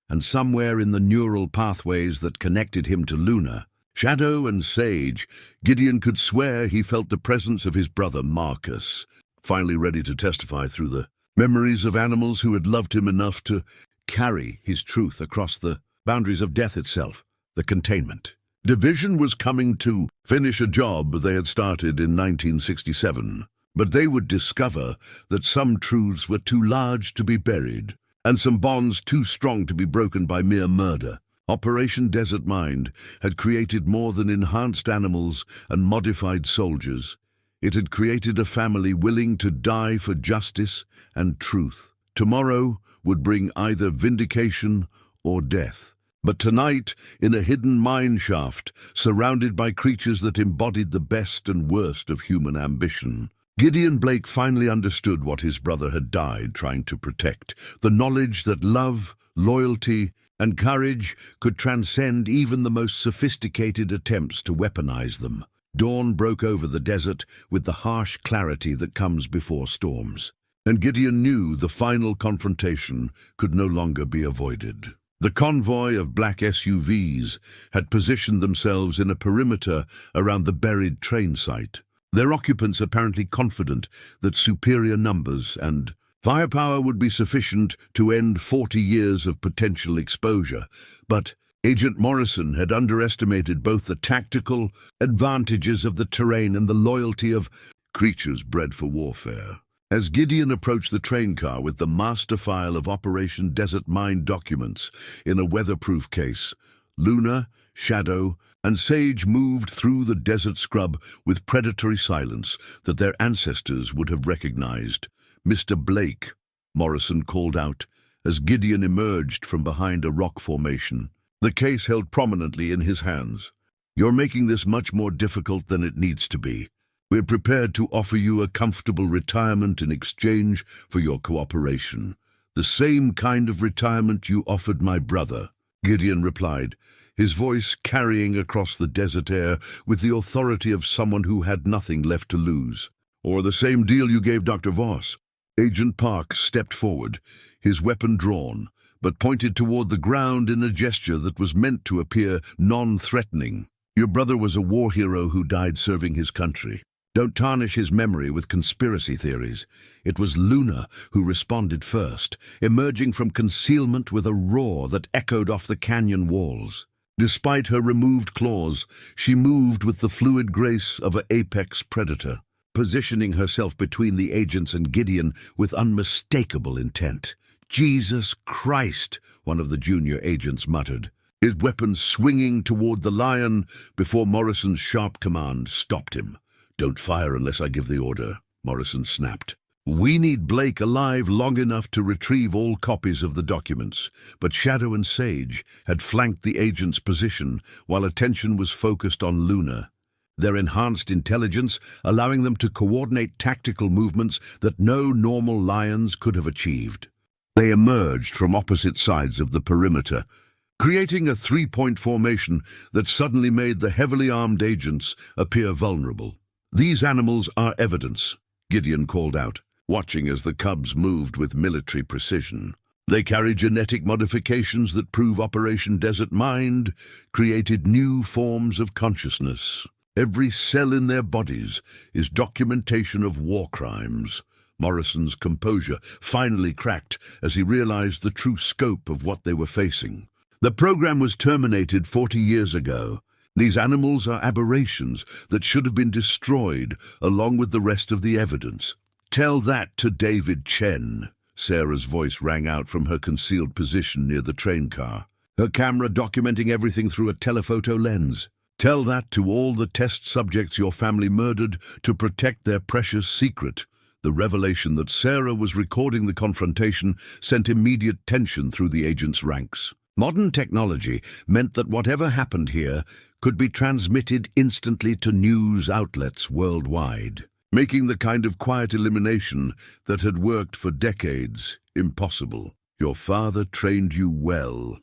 And somewhere in the neural pathways that connected him to Luna, Shadow and Sage, Gideon could swear he felt the presence of his brother Marcus, finally ready to testify through the memories of animals who had loved him enough to carry his truth across the boundaries of death itself, the containment. Division was coming to finish a job they had started in 1967. But they would discover that some truths were too large to be buried, and some bonds too strong to be broken by mere murder. Operation Desert Mind had created more than enhanced animals and modified soldiers. It had created a family willing to die for justice and truth. Tomorrow would bring either vindication or death. But tonight, in a hidden mine shaft, surrounded by creatures that embodied the best and worst of human ambition, Gideon Blake finally understood what his brother had died trying to protect, the knowledge that love, loyalty, and courage could transcend even the most sophisticated attempts to weaponize them. Dawn broke over the desert with the harsh clarity that comes before storms, and Gideon knew the final confrontation could no longer be avoided. The convoy of black SUVs had positioned themselves in a perimeter around the buried train site, their occupants apparently confident that superior numbers and firepower would be sufficient to end 40 years of potential exposure. But Agent Morrison had underestimated both the tactical advantages of the terrain and the loyalty of creatures bred for warfare. As Gideon approached the train car with the master file of Operation Desert Mind documents in a weatherproof case, Luna, Shadow, and Sage moved through the desert scrub with predatory silence that their ancestors would have recognized. "Mr. Blake," Morrison called out as Gideon emerged from behind a rock formation, the case held prominently in his hands. "You're making this much more difficult than it needs to be. We're prepared to offer you a comfortable retirement in exchange for your cooperation. The same kind of retirement you offered my brother," Gideon replied, his voice carrying across the desert air with the authority of someone who had nothing left to lose. "Or the same deal you gave Dr. Voss." Agent Park stepped forward, his weapon drawn, but pointed toward the ground in a gesture that was meant to appear non-threatening. "Your brother was a war hero who died serving his country. Don't tarnish his memory with conspiracy theories. It was Luna who responded first, emerging from concealment with a roar that echoed off the canyon walls. Despite her removed claws, she moved with the fluid grace of an apex predator, positioning herself between the agents and Gideon with unmistakable intent. "Jesus Christ," one of the junior agents muttered, his weapon swinging toward the lion before Morrison's sharp command stopped him. "Don't fire unless I give the order," Morrison snapped. "We need Blake alive long enough to retrieve all copies of the documents," but Shadow and Sage had flanked the agent's position while attention was focused on Luna, their enhanced intelligence allowing them to coordinate tactical movements that no normal lions could have achieved. They emerged from opposite sides of the perimeter, creating a three-point formation that suddenly made the heavily armed agents appear vulnerable. "These animals are evidence," Gideon called out, watching as the cubs moved with military precision. "They carry genetic modifications that prove Operation Desert Mind created new forms of consciousness. Every cell in their bodies is documentation of war crimes." Morrison's composure finally cracked as he realized the true scope of what they were facing. The program was terminated 40 years ago. These animals are aberrations that should have been destroyed along with the rest of the evidence. "Tell that to David Chen," Sarah's voice rang out from her concealed position near the train car, her camera documenting everything through a telephoto lens. "Tell that to all the test subjects your family murdered to protect their precious secret." The revelation that Sarah was recording the confrontation sent immediate tension through the agents' ranks. Modern technology meant that whatever happened here could be transmitted instantly to news outlets worldwide, making the kind of quiet elimination that had worked for decades impossible. "Your father trained you well,"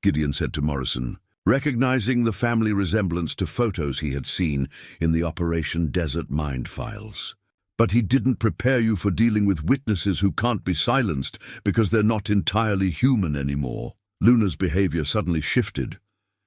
Gideon said to Morrison, recognizing the family resemblance to photos he had seen in the Operation Desert Mind files. "But he didn't prepare you for dealing with witnesses who can't be silenced because they're not entirely human anymore." Luna's behavior suddenly shifted,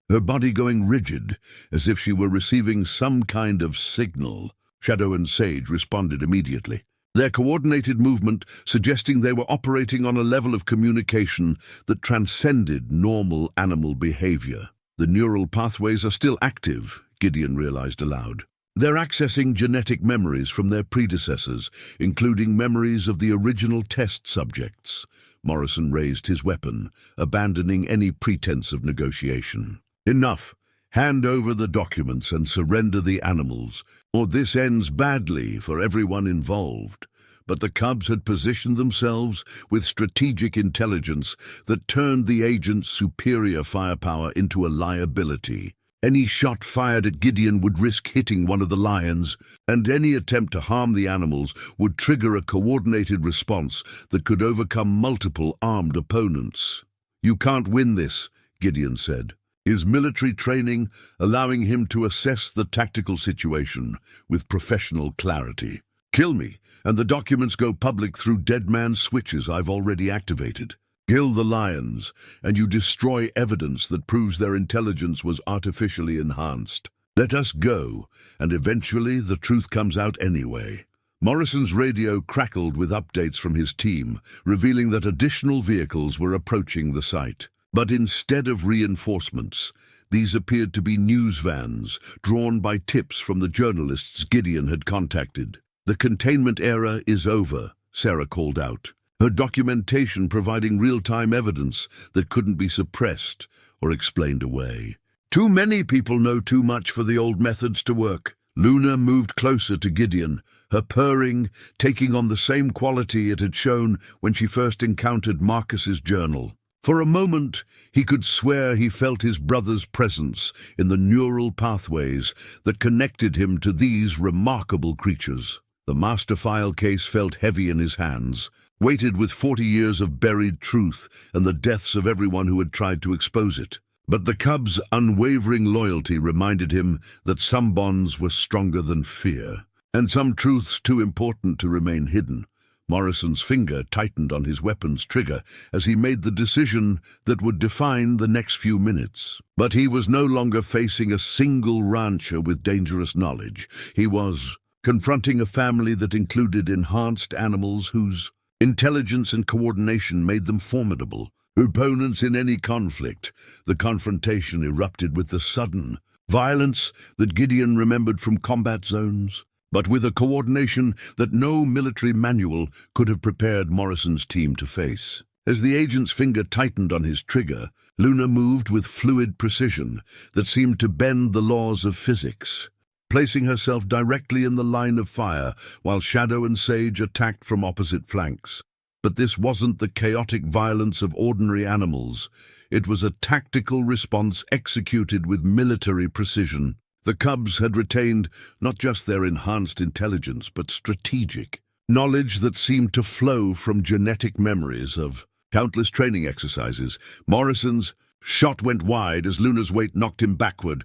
her body going rigid, as if she were receiving some kind of signal. Shadow and Sage responded immediately, their coordinated movement suggesting they were operating on a level of communication that transcended normal animal behavior. The neural pathways are still active, Gideon realized aloud. They're accessing genetic memories from their predecessors, including memories of the original test subjects. Morrison raised his weapon, abandoning any pretense of negotiation. Enough. Hand over the documents and surrender the animals, or this ends badly for everyone involved. But the cubs had positioned themselves with strategic intelligence that turned the agent's superior firepower into a liability. Any shot fired at Gideon would risk hitting one of the lions, and any attempt to harm the animals would trigger a coordinated response that could overcome multiple armed opponents. "You can't win this," Gideon said, his military training allowing him to assess the tactical situation with professional clarity. "Kill me, and the documents go public through dead man switches I've already activated. Kill the lions, and you destroy evidence that proves their intelligence was artificially enhanced. Let us go, and eventually the truth comes out anyway." Morrison's radio crackled with updates from his team, revealing that additional vehicles were approaching the site. But instead of reinforcements, these appeared to be news vans, drawn by tips from the journalists Gideon had contacted. "The containment era is over," Sarah called out, her documentation providing real-time evidence that couldn't be suppressed or explained away. "Too many people know too much for the old methods to work." Luna moved closer to Gideon, her purring taking on the same quality it had shown when she first encountered Marcus's journal. For a moment, he could swear he felt his brother's presence in the neural pathways that connected him to these remarkable creatures. The master file case felt heavy in his hands, weighted with 40 years of buried truth and the deaths of everyone who had tried to expose it. But the cub's unwavering loyalty reminded him that some bonds were stronger than fear, and some truths too important to remain hidden. Morrison's finger tightened on his weapon's trigger as he made the decision that would define the next few minutes. But he was no longer facing a single rancher with dangerous knowledge. He was confronting a family that included enhanced animals whose intelligence and coordination made them formidable. Opponents in any conflict. The confrontation erupted with the sudden violence that Gideon remembered from combat zones, but with a coordination that no military manual could have prepared Morrison's team to face. As the agent's finger tightened on his trigger, Luna moved with fluid precision that seemed to bend the laws of physics, placing herself directly in the line of fire while Shadow and Sage attacked from opposite flanks. But this wasn't the chaotic violence of ordinary animals. It was a tactical response executed with military precision. The cubs had retained not just their enhanced intelligence, but strategic knowledge that seemed to flow from genetic memories of countless training exercises. Morrison's shot went wide as Luna's weight knocked him backward,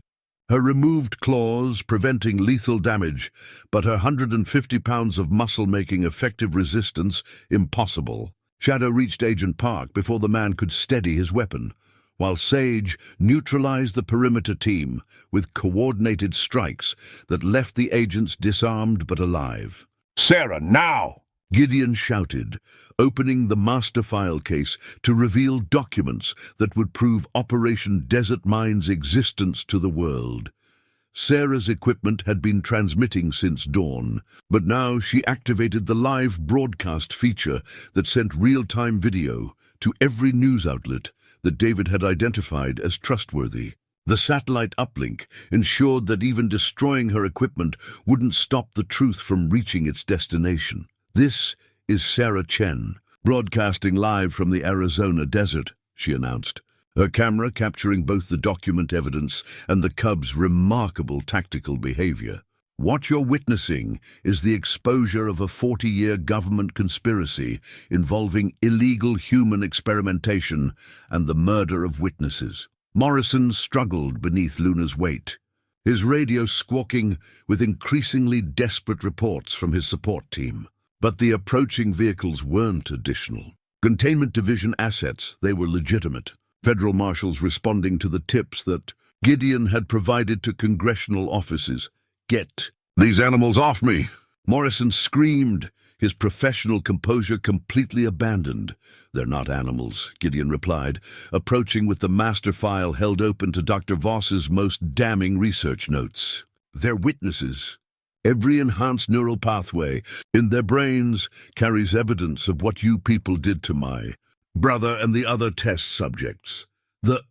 her removed claws preventing lethal damage, but her 150 pounds of muscle making effective resistance impossible. Shadow reached Agent Park before the man could steady his weapon, while Sage neutralized the perimeter team with coordinated strikes that left the agents disarmed but alive. "Sarah, now!" Gideon shouted, opening the master file case to reveal documents that would prove Operation Desert Mine's existence to the world. Sarah's equipment had been transmitting since dawn, but now she activated the live broadcast feature that sent real-time video to every news outlet that David had identified as trustworthy. The satellite uplink ensured that even destroying her equipment wouldn't stop the truth from reaching its destination. "This is Sarah Chen, broadcasting live from the Arizona desert," she announced, her camera capturing both the document evidence and the cubs' remarkable tactical behavior. "What you're witnessing is the exposure of a 40-year government conspiracy involving illegal human experimentation and the murder of witnesses." Morrison struggled beneath Luna's weight, his radio squawking with increasingly desperate reports from his support team. But the approaching vehicles weren't additional. Containment Division assets, they were legitimate. Federal marshals responding to the tips that Gideon had provided to congressional offices. "Get these animals off me!" Morrison screamed, his professional composure completely abandoned. "They're not animals," Gideon replied, approaching with the master file held open to Dr. Voss's most damning research notes. "They're witnesses. Every enhanced neural pathway in their brains carries evidence of what you people did to my brother and the other test subjects. The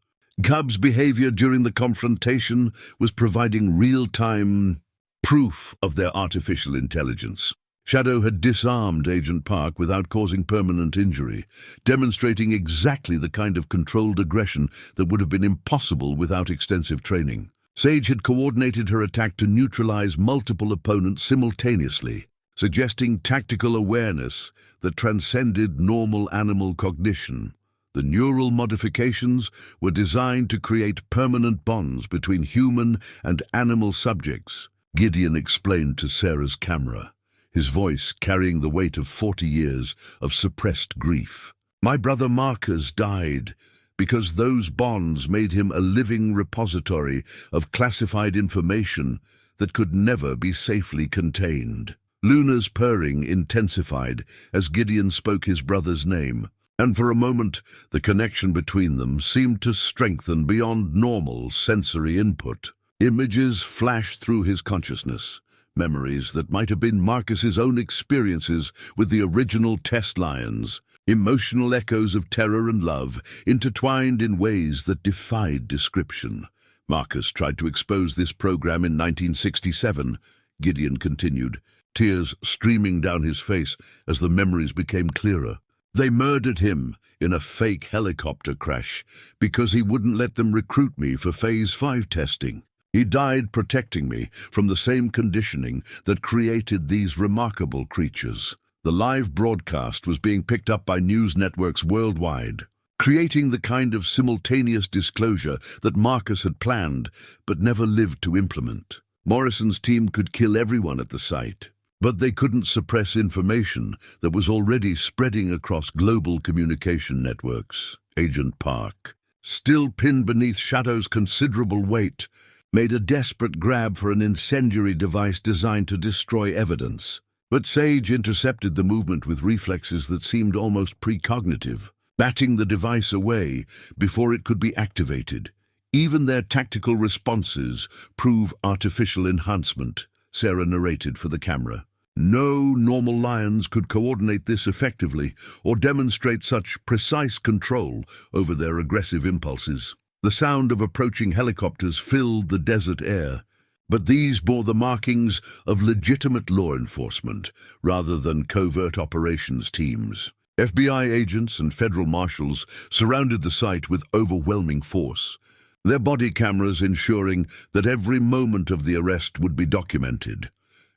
cub's behavior during the confrontation was providing real-time proof of their artificial intelligence." Shadow had disarmed Agent Park without causing permanent injury, demonstrating exactly the kind of controlled aggression that would have been impossible without extensive training. Sage had coordinated her attack to neutralize multiple opponents simultaneously, suggesting tactical awareness that transcended normal animal cognition. The neural modifications were designed to create permanent bonds between human and animal subjects, Gideon explained to Sarah's camera, his voice carrying the weight of 40 years of suppressed grief. "My brother Marcus died because those bonds made him a living repository of classified information that could never be safely contained." Luna's purring intensified as Gideon spoke his brother's name, and for a moment the connection between them seemed to strengthen beyond normal sensory input. Images flashed through his consciousness, memories that might have been Marcus's own experiences with the original test lions, emotional echoes of terror and love intertwined in ways that defied description. "Marcus tried to expose this program in 1967, Gideon continued, tears streaming down his face as the memories became clearer. "They murdered him in a fake helicopter crash because he wouldn't let them recruit me for Phase 5 testing. He died protecting me from the same conditioning that created these remarkable creatures." The live broadcast was being picked up by news networks worldwide, creating the kind of simultaneous disclosure that Marcus had planned but never lived to implement. Morrison's team could kill everyone at the site, but they couldn't suppress information that was already spreading across global communication networks. Agent Park, still pinned beneath Shadow's considerable weight, made a desperate grab for an incendiary device designed to destroy evidence. But Sage intercepted the movement with reflexes that seemed almost precognitive, batting the device away before it could be activated. "Even their tactical responses prove artificial enhancement," Sarah narrated for the camera. "No normal lions could coordinate this effectively or demonstrate such precise control over their aggressive impulses." The sound of approaching helicopters filled the desert air, but these bore the markings of legitimate law enforcement rather than covert operations teams. FBI agents and federal marshals surrounded the site with overwhelming force, their body cameras ensuring that every moment of the arrest would be documented.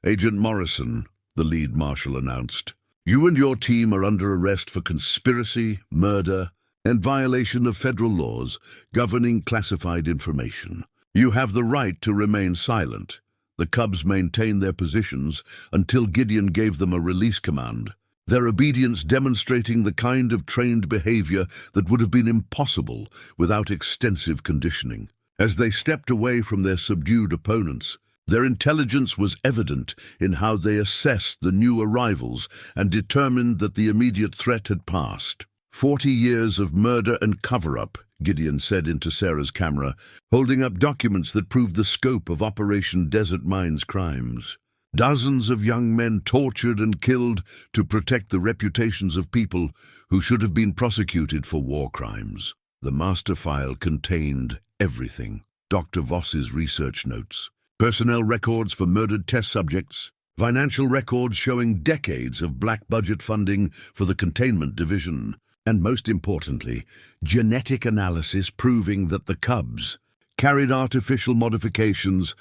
"Agent Morrison," the lead marshal announced, "you and your team are under arrest for conspiracy, murder, and violation of federal laws governing classified information. You have the right to remain silent." The cubs maintained their positions until Gideon gave them a release command, their obedience demonstrating the kind of trained behavior that would have been impossible without extensive conditioning. As they stepped away from their subdued opponents, their intelligence was evident in how they assessed the new arrivals and determined that the immediate threat had passed. 40 years of murder and cover-up, Gideon said into Sarah's camera, holding up documents that proved the scope of Operation Desert Mine's crimes. Dozens of young men tortured and killed to protect the reputations of people who should have been prosecuted for war crimes. The master file contained everything. Dr. Voss's research notes, personnel records for murdered test subjects, financial records showing decades of black budget funding for the containment division, and most importantly, genetic analysis proving that the cubs carried artificial modifications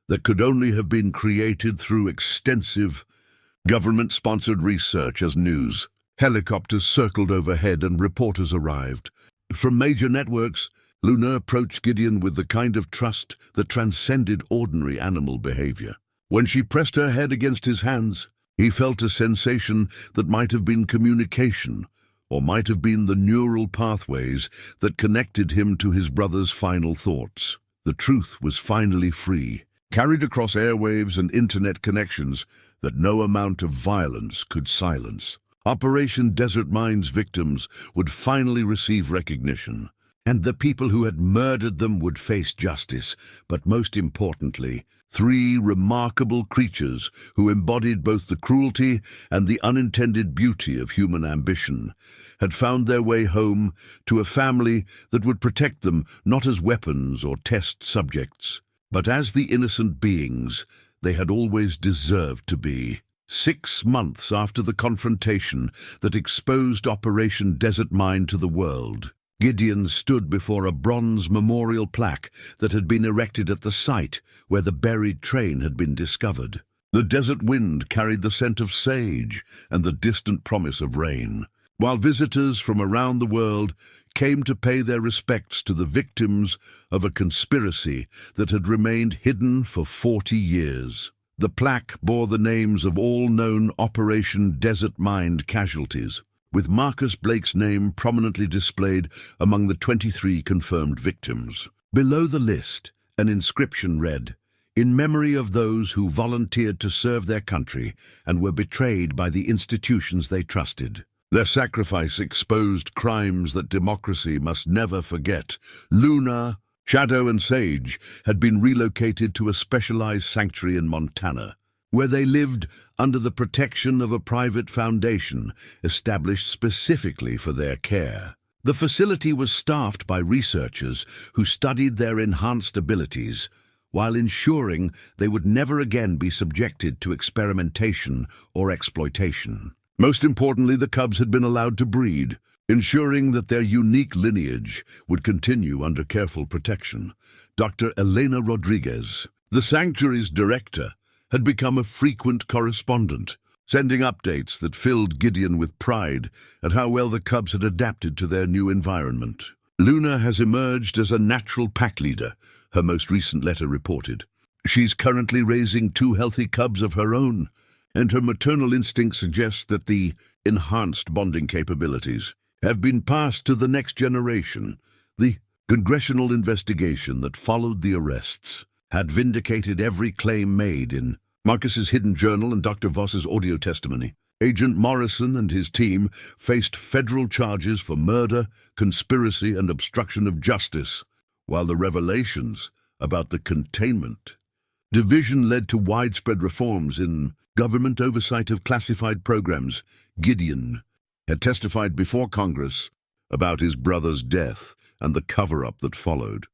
that could only have been created through extensive government-sponsored research. As news helicopters circled overhead and reporters arrived from major networks, Luna approached Gideon with the kind of trust that transcended ordinary animal behavior. When she pressed her head against his hands, he felt a sensation that might have been communication, or might have been the neural pathways that connected him to his brother's final thoughts. The truth was finally free. carried across airwaves and internet connections that no amount of violence could silence. Operation Desert Mine's victims would finally receive recognition, and the people who had murdered them would face justice. But most importantly, three remarkable creatures who embodied both the cruelty and the unintended beauty of human ambition had found their way home to a family that would protect them not as weapons or test subjects, but as the innocent beings they had always deserved to be. 6 months after the confrontation that exposed Operation Desert Mine to the world, Gideon stood before a bronze memorial plaque that had been erected at the site where the buried train had been discovered. The desert wind carried the scent of sage and the distant promise of rain, while visitors from around the world came to pay their respects to the victims of a conspiracy that had remained hidden for 40 years. The plaque bore the names of all known Operation Desert Mine casualties, with Marcus Blake's name prominently displayed among the 23 confirmed victims. Below the list, an inscription read, "In memory of those who volunteered to serve their country and were betrayed by the institutions they trusted. Their sacrifice exposed crimes that democracy must never forget." Luna, Shadow and Sage had been relocated to a specialized sanctuary in Montana, where they lived under the protection of a private foundation established specifically for their care. The facility was staffed by researchers who studied their enhanced abilities, while ensuring they would never again be subjected to experimentation or exploitation. Most importantly, the cubs had been allowed to breed, ensuring that their unique lineage would continue under careful protection. Dr. Elena Rodriguez, the sanctuary's director, had become a frequent correspondent, sending updates that filled Gideon with pride at how well the cubs had adapted to their new environment. Luna has emerged as a natural pack leader, her most recent letter reported. She's currently raising 2 healthy cubs of her own, and her maternal instinct suggests that the enhanced bonding capabilities have been passed to the next generation. The congressional investigation that followed the arrests had vindicated every claim made in Marcus's hidden journal and Dr. Voss's audio testimony. Agent Morrison and his team faced federal charges for murder, conspiracy, and obstruction of justice, while the revelations about the containment division led to widespread reforms in government oversight of classified programs. Gideon had testified before Congress about his brother's death and the cover-up that followed.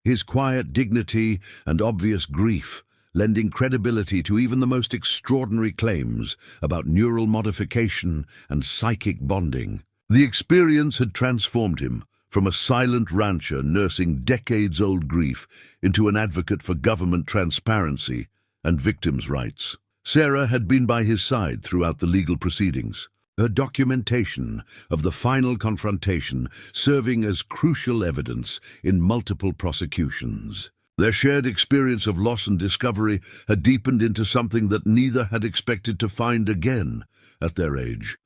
His quiet dignity and obvious grief lending credibility to even the most extraordinary claims about neural modification and psychic bonding. The experience had transformed him from a silent rancher nursing decades-old grief into an advocate for government transparency and victims' rights. Sarah had been by his side throughout the legal proceedings, her documentation of the final confrontation serving as crucial evidence in multiple prosecutions. Their shared experience of loss and discovery had deepened into something that neither had expected to find again at their age.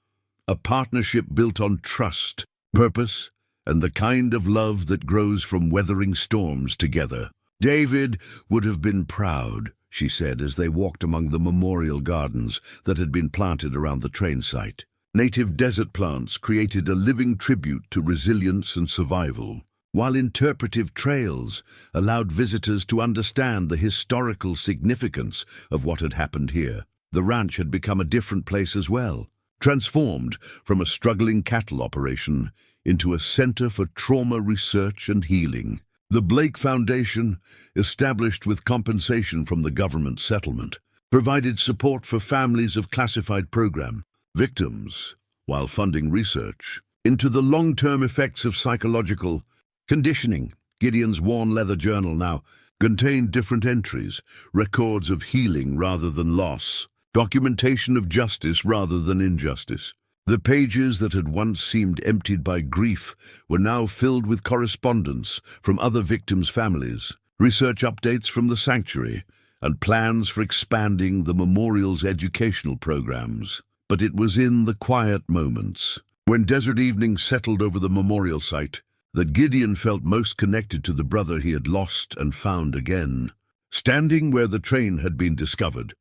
A partnership built on trust, purpose, and the kind of love that grows from weathering storms together. David would have been proud, she said as they walked among the memorial gardens that had been planted around the train site. Native desert plants created a living tribute to resilience and survival, while interpretive trails allowed visitors to understand the historical significance of what had happened here. The ranch had become a different place as well, transformed from a struggling cattle operation into a center for trauma research and healing. The Blake Foundation, established with compensation from the government settlement, provided support for families of classified program victims while funding research into the long-term effects of psychological conditioning. Gideon's worn leather journal now contained different entries, records of healing rather than loss, documentation of justice rather than injustice. The pages that had once seemed emptied by grief were now filled with correspondence from other victims' families, research updates from the sanctuary, and plans for expanding the memorial's educational programs. But it was in the quiet moments, when desert evenings settled over the memorial site, that Gideon felt most connected to the brother he had lost and found again. Standing where the train had been discovered,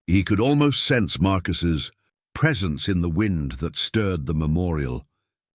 he could almost sense Marcus's presence in the wind that stirred the memorial.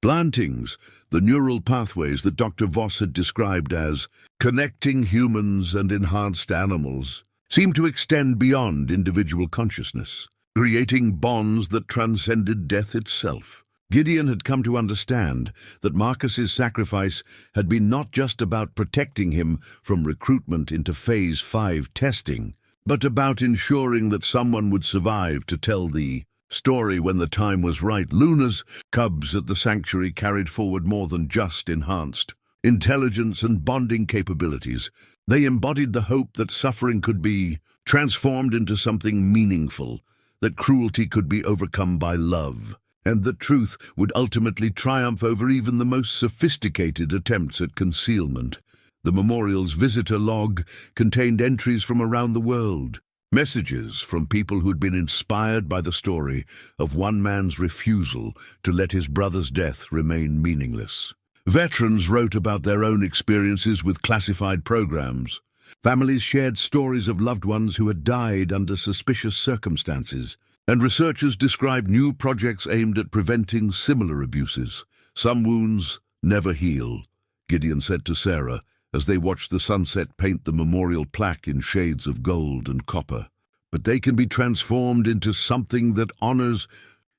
Plantings, the neural pathways that Dr. Voss had described as connecting humans and enhanced animals, seemed to extend beyond individual consciousness, creating bonds that transcended death itself. Gideon had come to understand that Marcus's sacrifice had been not just about protecting him from recruitment into Phase 5 testing, but about ensuring that someone would survive to tell the story when the time was right. Luna's cubs at the sanctuary carried forward more than just enhanced intelligence and bonding capabilities. They embodied the hope that suffering could be transformed into something meaningful, that cruelty could be overcome by love, and that truth would ultimately triumph over even the most sophisticated attempts at concealment. The memorial's visitor log contained entries from around the world, messages from people who'd been inspired by the story of one man's refusal to let his brother's death remain meaningless. Veterans wrote about their own experiences with classified programs. Families shared stories of loved ones who had died under suspicious circumstances, and researchers described new projects aimed at preventing similar abuses. Some wounds never heal, Gideon said to Sarah as they watched the sunset paint the memorial plaque in shades of gold and copper. But they can be transformed into something that honors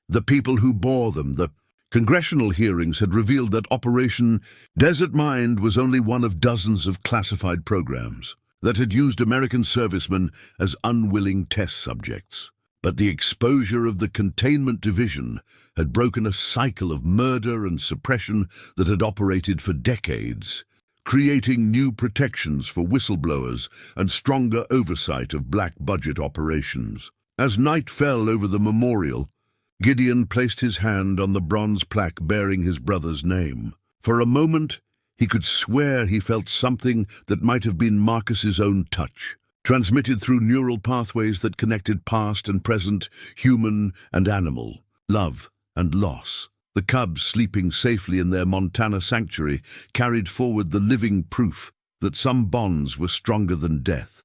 the people who bore them. The congressional hearings had revealed that Operation Desert Mind was only one of dozens of classified programs that had used American servicemen as unwilling test subjects. But the exposure of the containment division had broken a cycle of murder and suppression that had operated for decades, creating new protections for whistleblowers and stronger oversight of black-budget operations. As night fell over the memorial, Gideon placed his hand on the bronze plaque bearing his brother's name. For a moment, he could swear he felt something that might have been Marcus's own touch, transmitted through neural pathways that connected past and present, human and animal, love and loss. The cubs, sleeping safely in their Montana sanctuary, carried forward the living proof that some bonds were stronger than death,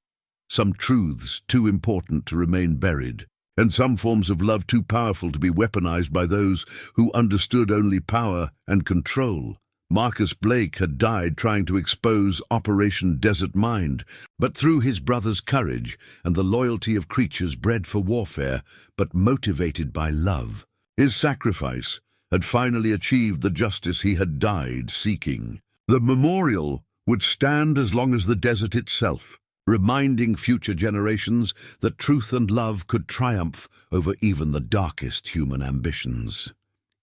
some truths too important to remain buried, and some forms of love too powerful to be weaponized by those who understood only power and control. Marcus Blake had died trying to expose Operation Desert Mind, but through his brother's courage and the loyalty of creatures bred for warfare but motivated by love, his sacrifice had finally achieved the justice he had died seeking. The memorial would stand as long as the desert itself, reminding future generations that truth and love could triumph over even the darkest human ambitions.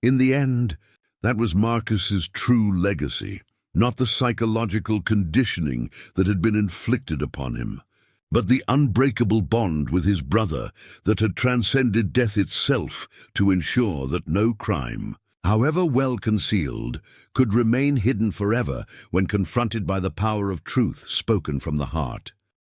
In the end, that was Marcus's true legacy, not the psychological conditioning that had been inflicted upon him, but the unbreakable bond with his brother that had transcended death itself to ensure that no crime, however well concealed, could remain hidden forever when confronted by the power of truth spoken from the heart.